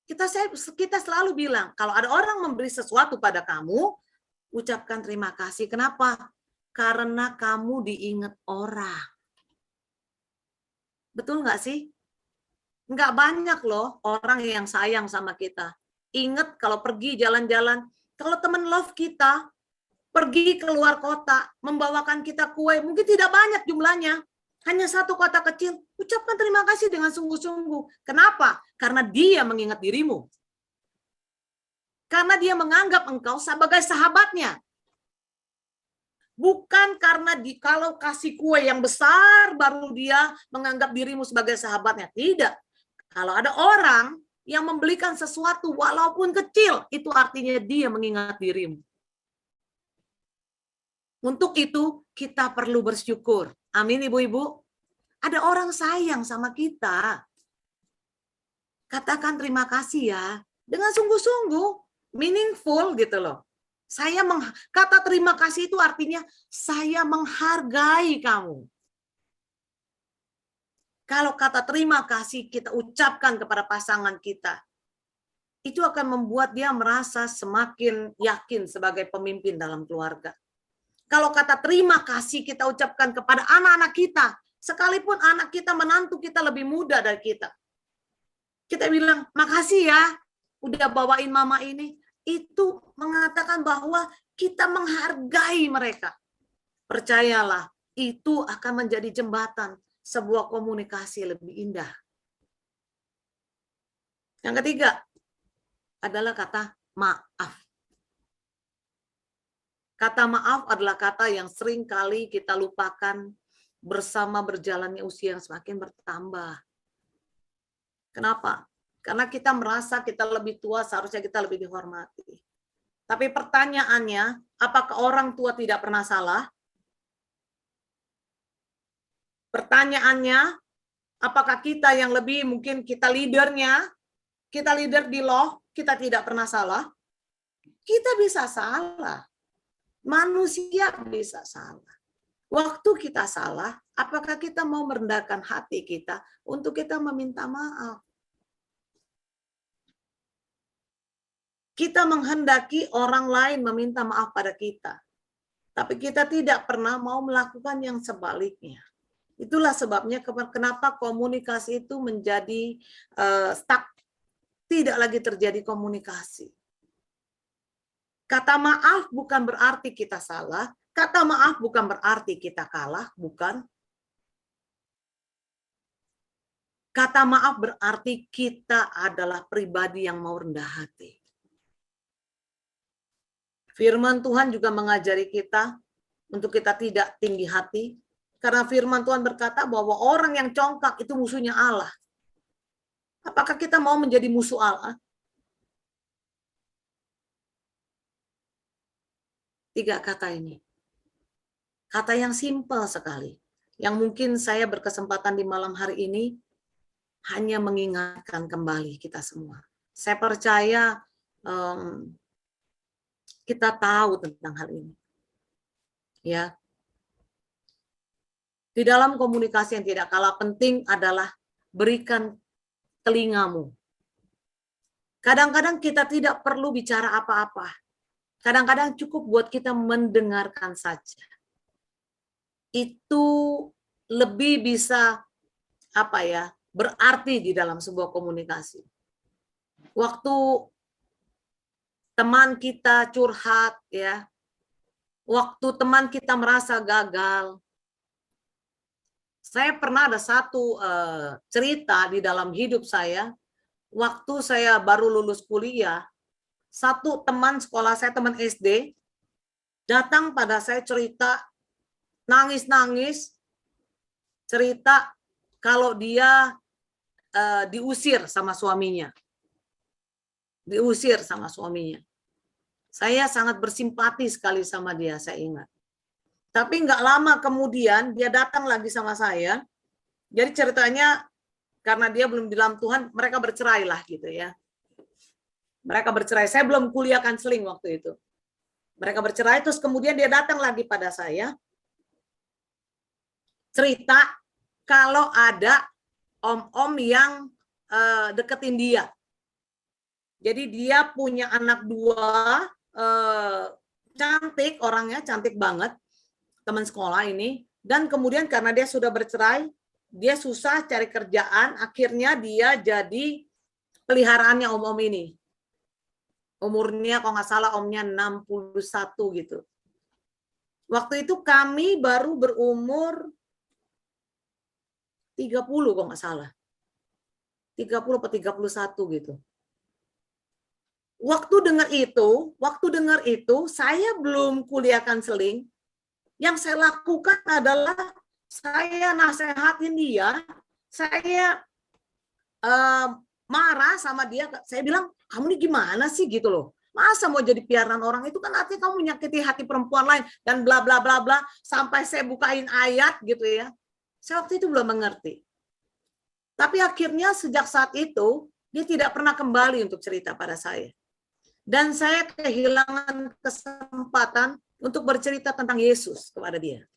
Kita selalu bilang, kalau ada orang memberi sesuatu pada kamu, ucapkan terima kasih. Kenapa? Karena kamu diingat orang. Betul nggak sih? Nggak banyak loh orang yang sayang sama kita. Ingat kalau pergi jalan-jalan, kalau teman love kita pergi keluar kota, membawakan kita kue, mungkin tidak banyak jumlahnya. Hanya satu kota kecil, ucapkan terima kasih dengan sungguh-sungguh. Kenapa? Karena dia mengingat dirimu. Karena dia menganggap engkau sebagai sahabatnya. Bukan karena kalau kasih kue yang besar, baru dia menganggap dirimu sebagai sahabatnya. Tidak. Kalau ada orang yang membelikan sesuatu walaupun kecil, itu artinya dia mengingat dirimu. Untuk itu, kita perlu bersyukur. Amin, ibu-ibu. Ada orang sayang sama kita. Katakan terima kasih ya. Dengan sungguh-sungguh. Meaningful gitu loh. Kata terima kasih itu artinya saya menghargai kamu. Kalau kata terima kasih kita ucapkan kepada pasangan kita, itu akan membuat dia merasa semakin yakin sebagai pemimpin dalam keluarga. Kalau kata terima kasih kita ucapkan kepada anak-anak kita, sekalipun anak kita menantu kita lebih muda dari kita, kita bilang makasih ya udah bawain mama ini. Itu mengatakan bahwa kita menghargai mereka. Percayalah, itu akan menjadi jembatan sebuah komunikasi lebih indah. Yang ketiga adalah kata maaf. Kata maaf adalah kata yang sering kali kita lupakan bersama berjalannya usia yang semakin bertambah. Kenapa? Karena kita merasa kita lebih tua, seharusnya kita lebih dihormati. Tapi pertanyaannya, apakah orang tua tidak pernah salah? Pertanyaannya, apakah kita yang lebih, mungkin kita leadernya, kita leader di law, kita tidak pernah salah? Kita bisa salah. Manusia bisa salah. Waktu kita salah, apakah kita mau merendahkan hati kita untuk kita meminta maaf? Kita menghendaki orang lain meminta maaf pada kita. Tapi kita tidak pernah mau melakukan yang sebaliknya. Itulah sebabnya kenapa komunikasi itu menjadi stuck. Tidak lagi terjadi komunikasi. Kata maaf bukan berarti kita salah. Kata maaf bukan berarti kita kalah. Bukan. Kata maaf berarti kita adalah pribadi yang mau rendah hati. Firman Tuhan juga mengajari kita untuk kita tidak tinggi hati. Karena firman Tuhan berkata bahwa orang yang congkak itu musuhnya Allah. Apakah kita mau menjadi musuh Allah? 3 kata ini. Kata yang simpel sekali. Yang mungkin saya berkesempatan di malam hari ini hanya mengingatkan kembali kita semua. Saya percaya kita tahu tentang hal ini. Ya. Di dalam komunikasi yang tidak kalah penting adalah berikan telingamu. Kadang-kadang kita tidak perlu bicara apa-apa. Kadang-kadang cukup buat kita mendengarkan saja. Itu lebih bisa berarti di dalam sebuah komunikasi. Waktu teman kita curhat, ya, waktu teman kita merasa gagal. Saya pernah ada satu cerita di dalam hidup saya. Waktu saya baru lulus kuliah, satu teman sekolah saya, teman SD, datang pada saya cerita, nangis-nangis, cerita kalau dia diusir sama suaminya. Diusir sama suaminya. Saya sangat bersimpati sekali sama dia, saya ingat. Tapi nggak lama kemudian, dia datang lagi sama saya. Jadi ceritanya, karena dia belum di dalam Tuhan, mereka bercerai lah gitu ya. Mereka bercerai. Saya belum kuliah konseling waktu itu. Mereka bercerai, terus kemudian dia datang lagi pada saya. Cerita kalau ada om-om yang deketin dia. Jadi dia punya anak 2, cantik, orangnya cantik banget, teman sekolah ini. Dan kemudian karena dia sudah bercerai, dia susah cari kerjaan, akhirnya dia jadi peliharaannya om-om ini. Umurnya kalau nggak salah omnya 61 gitu. Waktu itu kami baru berumur 30 kalau nggak salah. 30 atau 31 gitu. Waktu dengar itu, saya belum kuliah konseling. Yang saya lakukan adalah saya nasehatin dia, saya marah sama dia, saya bilang, kamu ini gimana sih gitu loh. Masa mau jadi piaran orang, itu kan artinya kamu menyakiti hati perempuan lain, dan bla bla bla bla, sampai saya bukain ayat gitu ya. Saya waktu itu belum mengerti. Tapi akhirnya sejak saat itu, dia tidak pernah kembali untuk cerita pada saya. Dan saya kehilangan kesempatan untuk bercerita tentang Yesus kepada dia.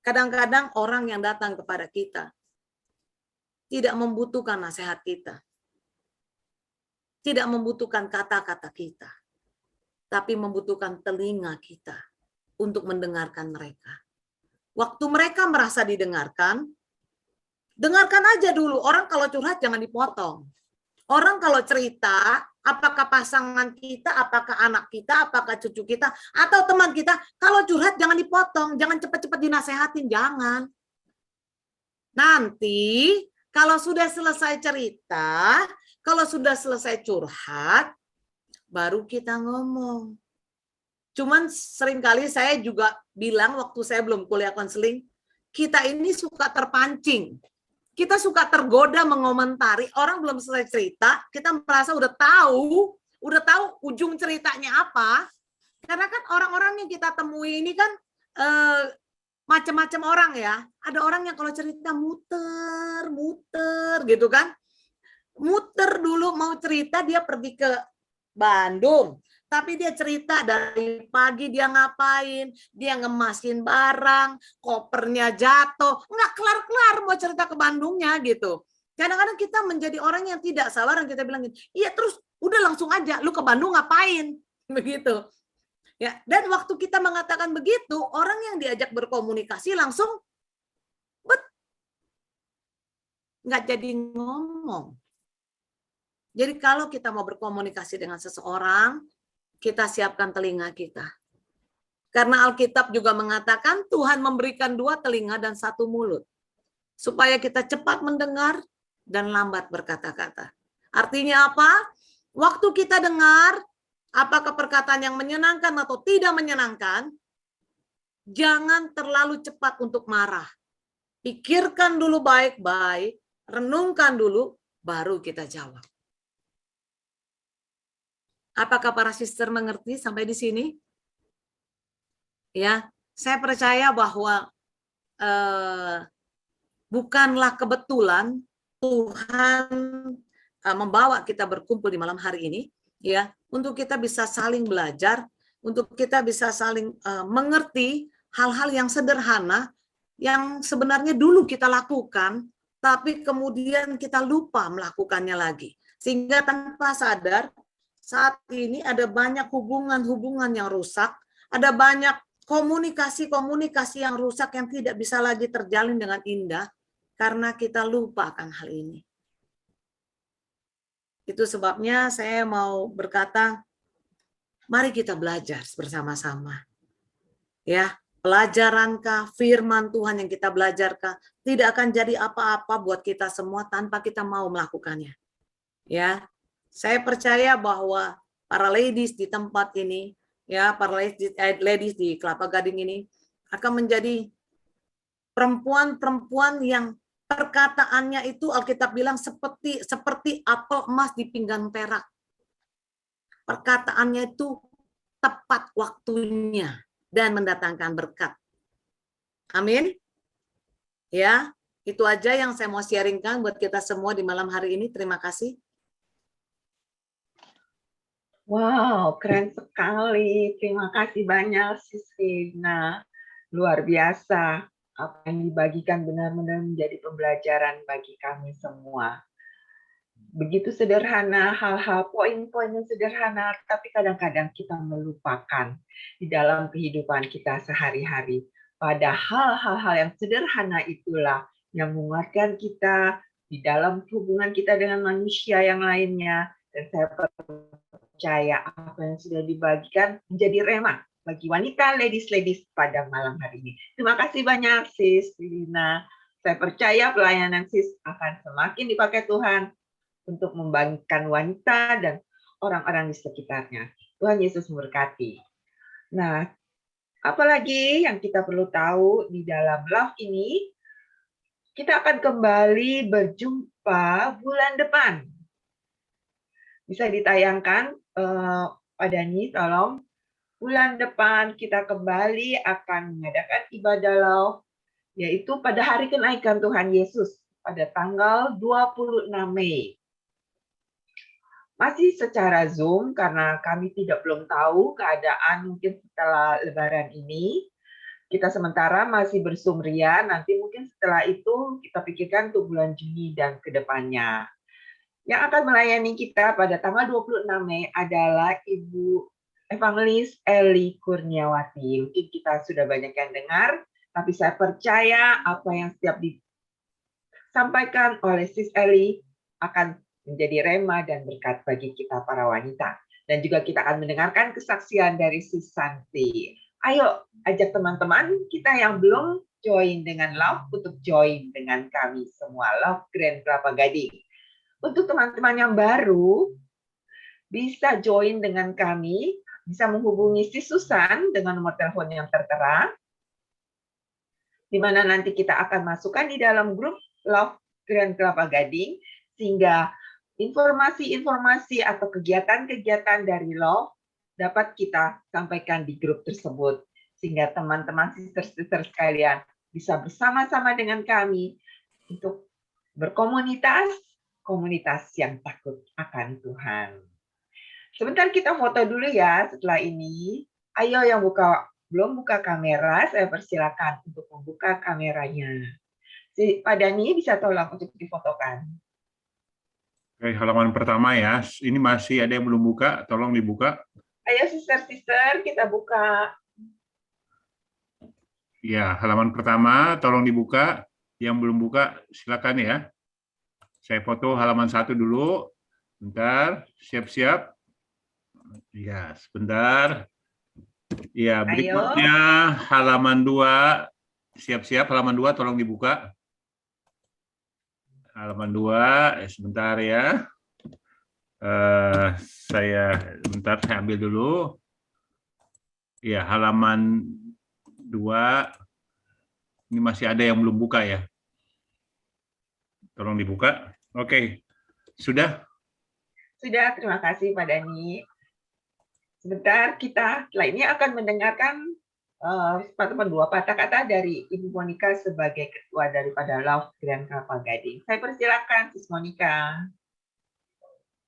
Kadang-kadang orang yang datang kepada kita tidak membutuhkan nasihat kita, tidak membutuhkan kata-kata kita, tapi membutuhkan telinga kita untuk mendengarkan mereka. Waktu mereka merasa didengarkan, dengarkan aja dulu. Orang kalau curhat jangan dipotong. Orang kalau cerita, apakah pasangan kita, apakah anak kita, apakah cucu kita, atau teman kita, kalau curhat jangan dipotong, jangan cepat-cepat dinasehatin, jangan. Nanti kalau sudah selesai cerita, kalau sudah selesai curhat, baru kita ngomong. Cuman seringkali saya juga bilang waktu saya belum kuliah konseling, kita ini suka terpancing. Kita suka tergoda mengomentari, orang belum selesai cerita, kita merasa udah tahu ujung ceritanya apa. Karena kan orang-orang yang kita temui ini kan macam-macam orang ya. Ada orang yang kalau cerita muter gitu kan. Muter dulu mau cerita, dia pergi ke Bandung. Tapi dia cerita dari pagi dia ngapain, dia ngemasin barang, kopernya jatuh, nggak kelar-kelar mau cerita ke Bandungnya gitu. Kadang-kadang kita menjadi orang yang tidak sabar dan kita bilang, iya terus udah langsung aja, lu ke Bandung ngapain? Begitu. Ya, dan waktu kita mengatakan begitu, orang yang diajak berkomunikasi langsung nggak jadi ngomong. Jadi kalau kita mau berkomunikasi dengan seseorang, kita siapkan telinga kita. Karena Alkitab juga mengatakan Tuhan memberikan 2 telinga dan 1 mulut. Supaya kita cepat mendengar dan lambat berkata-kata. Artinya apa? Waktu kita dengar, apakah perkataan yang menyenangkan atau tidak menyenangkan, jangan terlalu cepat untuk marah. Pikirkan dulu baik-baik, renungkan dulu, baru kita jawab. Apakah para sister mengerti sampai di sini? Ya, saya percaya bahwa bukanlah kebetulan Tuhan membawa kita berkumpul di malam hari ini, ya, untuk kita bisa saling belajar, untuk kita bisa saling mengerti hal-hal yang sederhana yang sebenarnya dulu kita lakukan, tapi kemudian kita lupa melakukannya lagi. Sehingga tanpa sadar, saat ini ada banyak hubungan-hubungan yang rusak, ada banyak komunikasi-komunikasi yang rusak yang tidak bisa lagi terjalin dengan indah, karena kita lupa akan hal ini. Itu sebabnya saya mau berkata, mari kita belajar bersama-sama. Ya, pelajaran firman Tuhan yang kita belajarkah tidak akan jadi apa-apa buat kita semua tanpa kita mau melakukannya. Ya, saya percaya bahwa para ladies di tempat ini, ya, para ladies di Kelapa Gading ini akan menjadi perempuan-perempuan yang perkataannya itu Alkitab bilang seperti apel emas di pinggan perak. Perkataannya itu tepat waktunya dan mendatangkan berkat. Amin. Ya, itu aja yang saya mau sharingkan buat kita semua di malam hari ini. Terima kasih. Wow, keren sekali. Terima kasih banyak, Sis Rina. Luar biasa. Apa yang dibagikan benar-benar menjadi pembelajaran bagi kami semua. Begitu sederhana, hal-hal poin-poin yang sederhana, tapi kadang-kadang kita melupakan di dalam kehidupan kita sehari-hari. Padahal hal-hal yang sederhana itulah yang menguatkan kita di dalam hubungan kita dengan manusia yang lainnya. Dan saya percaya apa yang sudah dibagikan menjadi rema bagi wanita, ladies pada malam hari ini. Terima kasih banyak, Sis Rina. Saya percaya pelayanan Sis akan semakin dipakai Tuhan untuk membangkitkan wanita dan orang-orang di sekitarnya. Tuhan Yesus memberkati. Nah, apalagi yang kita perlu tahu di dalam love ini, kita akan kembali berjumpa bulan depan. Bisa ditayangkan, Pak Dani, tolong. Bulan depan kita kembali akan mengadakan ibadah love, yaitu pada hari kenaikan Tuhan Yesus, pada tanggal 26 Mei. Masih secara Zoom, karena kami belum tahu keadaan mungkin setelah Lebaran ini. Kita sementara masih bersumria, nanti mungkin setelah itu kita pikirkan untuk bulan Juni dan ke depannya. Yang akan melayani kita pada tanggal 26 Mei adalah Ibu Evangelis Eli Kurniawati. Mungkin kita sudah banyak yang dengar, tapi saya percaya apa yang setiap disampaikan oleh Sis Eli akan menjadi rema dan berkat bagi kita para wanita. Dan juga kita akan mendengarkan kesaksian dari Sis Santi. Ayo ajak teman-teman kita yang belum join dengan Love untuk join dengan kami semua Love Grand Kelapa Gading. Untuk teman-teman yang baru bisa join dengan kami, bisa menghubungi Sis Susan dengan nomor telepon yang tertera, di mana nanti kita akan masukkan di dalam grup Love Grand Kelapa Gading, sehingga informasi-informasi atau kegiatan-kegiatan dari Love dapat kita sampaikan di grup tersebut, sehingga teman-teman sister-sister sekalian bisa bersama-sama dengan kami untuk berkomunitas, komunitas yang takut akan Tuhan. Sebentar kita foto dulu ya setelah ini. Ayo yang belum buka kamera, saya persilakan untuk membuka kameranya. Pak Dani bisa tolong untuk difotokan. Oke, halaman pertama ya. Ini masih ada yang belum buka, tolong dibuka. Ayo sister-sister kita buka. Ya, halaman pertama tolong dibuka. Yang belum buka silakan ya. Saya foto halaman 1 dulu. Bentar, siap-siap. Ya, sebentar. Ya, berikutnya halaman 2. Siap-siap, halaman 2 tolong dibuka. Halaman 2, sebentar ya. Bentar, saya ambil dulu. Ya, halaman 2. Ini masih ada yang belum buka ya. Tolong dibuka. Oke, sudah? Sudah, terima kasih Pak Dani. Sebentar, kita setelah ini akan mendengarkan dua patah kata dari Ibu Monica sebagai ketua daripada Love Grand Kelapa Gading. Saya persilakan, Sis Monica.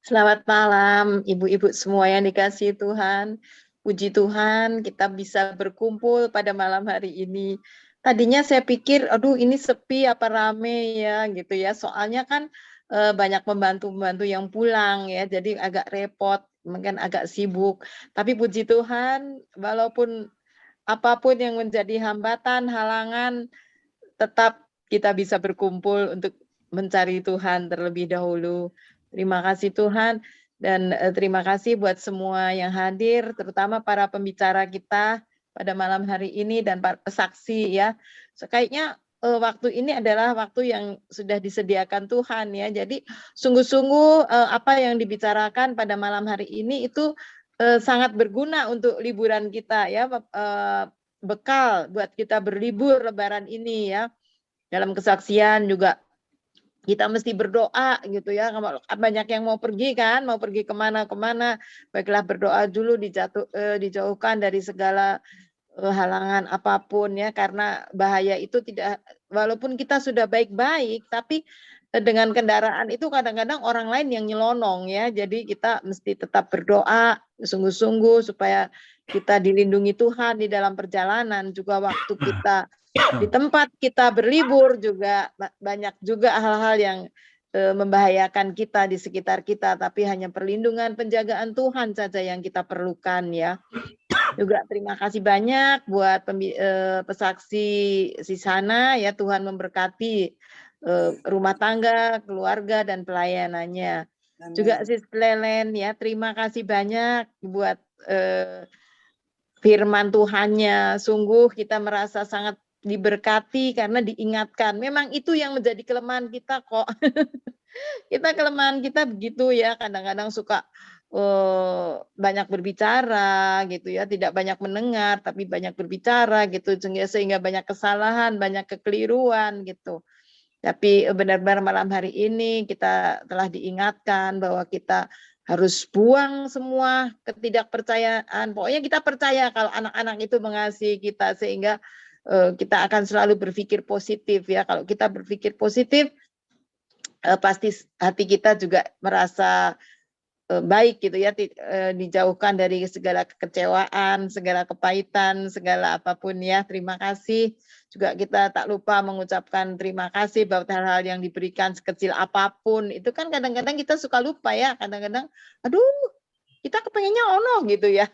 Selamat malam, ibu-ibu semua yang dikasihi Tuhan. Puji Tuhan, kita bisa berkumpul pada malam hari ini Tadinya saya pikir, aduh ini sepi apa rame ya gitu ya. Soalnya kan banyak pembantu-pembantu yang pulang ya, jadi agak repot, mungkin agak sibuk. Tapi puji Tuhan, walaupun apapun yang menjadi hambatan, halangan, tetap kita bisa berkumpul untuk mencari Tuhan terlebih dahulu. Terima kasih Tuhan, dan terima kasih buat semua yang hadir, terutama para pembicara kita pada malam hari ini dan para pesaksi ya. Kayaknya waktu ini adalah waktu yang sudah disediakan Tuhan ya. Jadi sungguh-sungguh apa yang dibicarakan pada malam hari ini itu sangat berguna untuk liburan kita ya, bekal buat kita berlibur Lebaran ini ya. Dalam kesaksian juga kita mesti berdoa gitu ya. Banyak yang mau pergi kan, mau pergi kemana-kemana, baiklah berdoa dulu, dijauhkan dari segala halangan apapun ya, karena bahaya itu tidak, walaupun kita sudah baik-baik, tapi dengan kendaraan itu kadang-kadang orang lain yang nyelonong ya. Jadi kita mesti tetap berdoa sungguh-sungguh supaya kita dilindungi Tuhan di dalam perjalanan, juga waktu kita di tempat kita berlibur juga banyak juga hal-hal yang membahayakan kita di sekitar kita, tapi hanya perlindungan penjagaan Tuhan saja yang kita perlukan ya. Juga terima kasih banyak buat pesaksi Sisana ya, Tuhan memberkati rumah tangga, keluarga dan pelayanannya. Amen. Juga Sis Lelen ya, terima kasih banyak buat firman Tuhannya. Sungguh kita merasa sangat diberkati karena diingatkan. Memang itu yang menjadi kelemahan kita kok. Kelemahan kita begitu ya, kadang-kadang suka banyak berbicara gitu ya, tidak banyak mendengar tapi banyak berbicara gitu, sehingga banyak kesalahan, banyak kekeliruan gitu. Tapi benar-benar malam hari ini kita telah diingatkan bahwa kita harus buang semua ketidakpercayaan. Pokoknya kita percaya kalau anak-anak itu mengasihi kita, sehingga kita akan selalu berpikir positif ya. Kalau kita berpikir positif, pasti hati kita juga merasa baik gitu ya, dijauhkan dari segala kekecewaan, segala kepahitan, segala apapun ya. Terima kasih. Juga kita tak lupa mengucapkan terima kasih bahwa hal-hal yang diberikan sekecil apapun, itu kan kadang-kadang kita suka lupa ya, kadang-kadang aduh kita kepengennya ono gitu ya.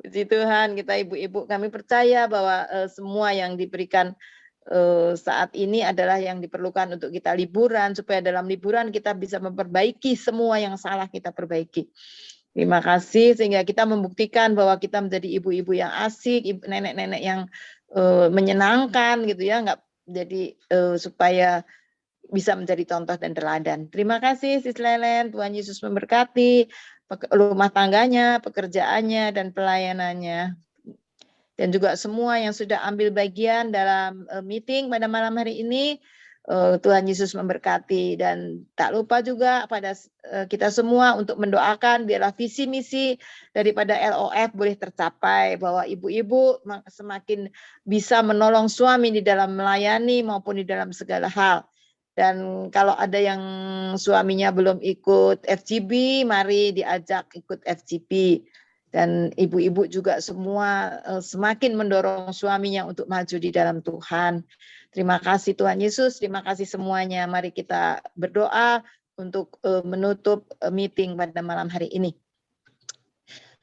Puji Tuhan, kita ibu-ibu kami percaya bahwa semua yang diberikan saat ini adalah yang diperlukan untuk kita liburan, supaya dalam liburan kita bisa memperbaiki semua yang salah, kita perbaiki. Terima kasih, sehingga kita membuktikan bahwa kita menjadi ibu-ibu yang asik, nenek-nenek yang menyenangkan gitu ya, nggak jadi supaya bisa menjadi contoh dan teladan. Terima kasih Sis Lelen, Tuhan Yesus memberkati rumah tangganya, pekerjaannya, dan pelayanannya. Dan juga semua yang sudah ambil bagian dalam meeting pada malam hari ini, Tuhan Yesus memberkati. Dan tak lupa juga pada kita semua untuk mendoakan biarlah visi misi daripada LOF boleh tercapai, bahwa ibu-ibu semakin bisa menolong suami di dalam melayani maupun di dalam segala hal. Dan kalau ada yang suaminya belum ikut FGB, mari diajak ikut FGB. Dan ibu-ibu juga semua semakin mendorong suaminya untuk maju di dalam Tuhan. Terima kasih Tuhan Yesus, terima kasih semuanya. Mari kita berdoa untuk menutup meeting pada malam hari ini.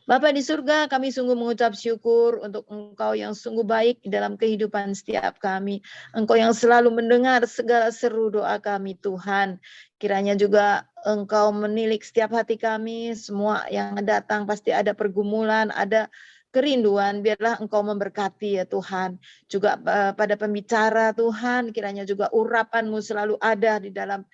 Bapa di surga, kami sungguh mengucap syukur untuk Engkau yang sungguh baik di dalam kehidupan setiap kami. Engkau yang selalu mendengar segala seru doa kami Tuhan. Kiranya juga Engkau menilik setiap hati kami, semua yang datang pasti ada pergumulan, ada kerinduan, biarlah Engkau memberkati ya Tuhan. Juga pada pembicara Tuhan, kiranya juga urapan-Mu selalu ada di dalam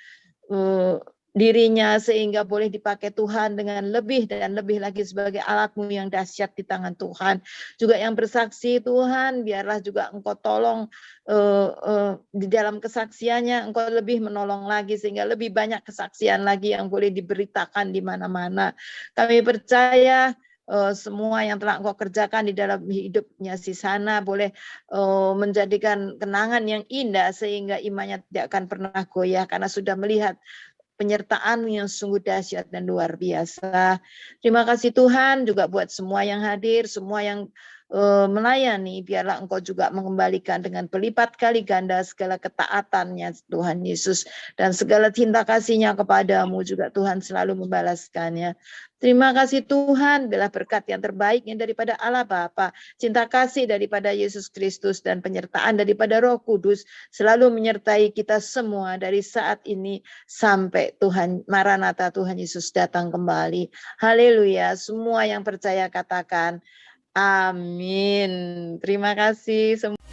dirinya, sehingga boleh dipakai Tuhan dengan lebih dan lebih lagi sebagai alat-Mu yang dahsyat di tangan Tuhan. Juga yang bersaksi Tuhan, biarlah juga Engkau tolong di dalam kesaksiannya, Engkau lebih menolong lagi, sehingga lebih banyak kesaksian lagi yang boleh diberitakan di mana-mana. Kami percaya semua yang telah Engkau kerjakan di dalam hidupnya Sisana boleh menjadikan kenangan yang indah, sehingga imannya tidak akan pernah goyah karena sudah melihat penyertaan yang sungguh dahsyat dan luar biasa. Terima kasih Tuhan juga buat semua yang hadir, semua yang melayani, biarlah Engkau juga mengembalikan dengan berlipat kali ganda segala ketaatannya Tuhan Yesus, dan segala cinta kasih-Nya kepadamu juga Tuhan selalu membalaskannya. Terima kasih Tuhan, biarlah berkat yang terbaiknya daripada Allah Bapa, cinta kasih daripada Yesus Kristus, dan penyertaan daripada Roh Kudus selalu menyertai kita semua dari saat ini sampai Tuhan Maranatha, Tuhan Yesus datang kembali. Haleluya. Semua yang percaya katakan amin. Terima kasih semua.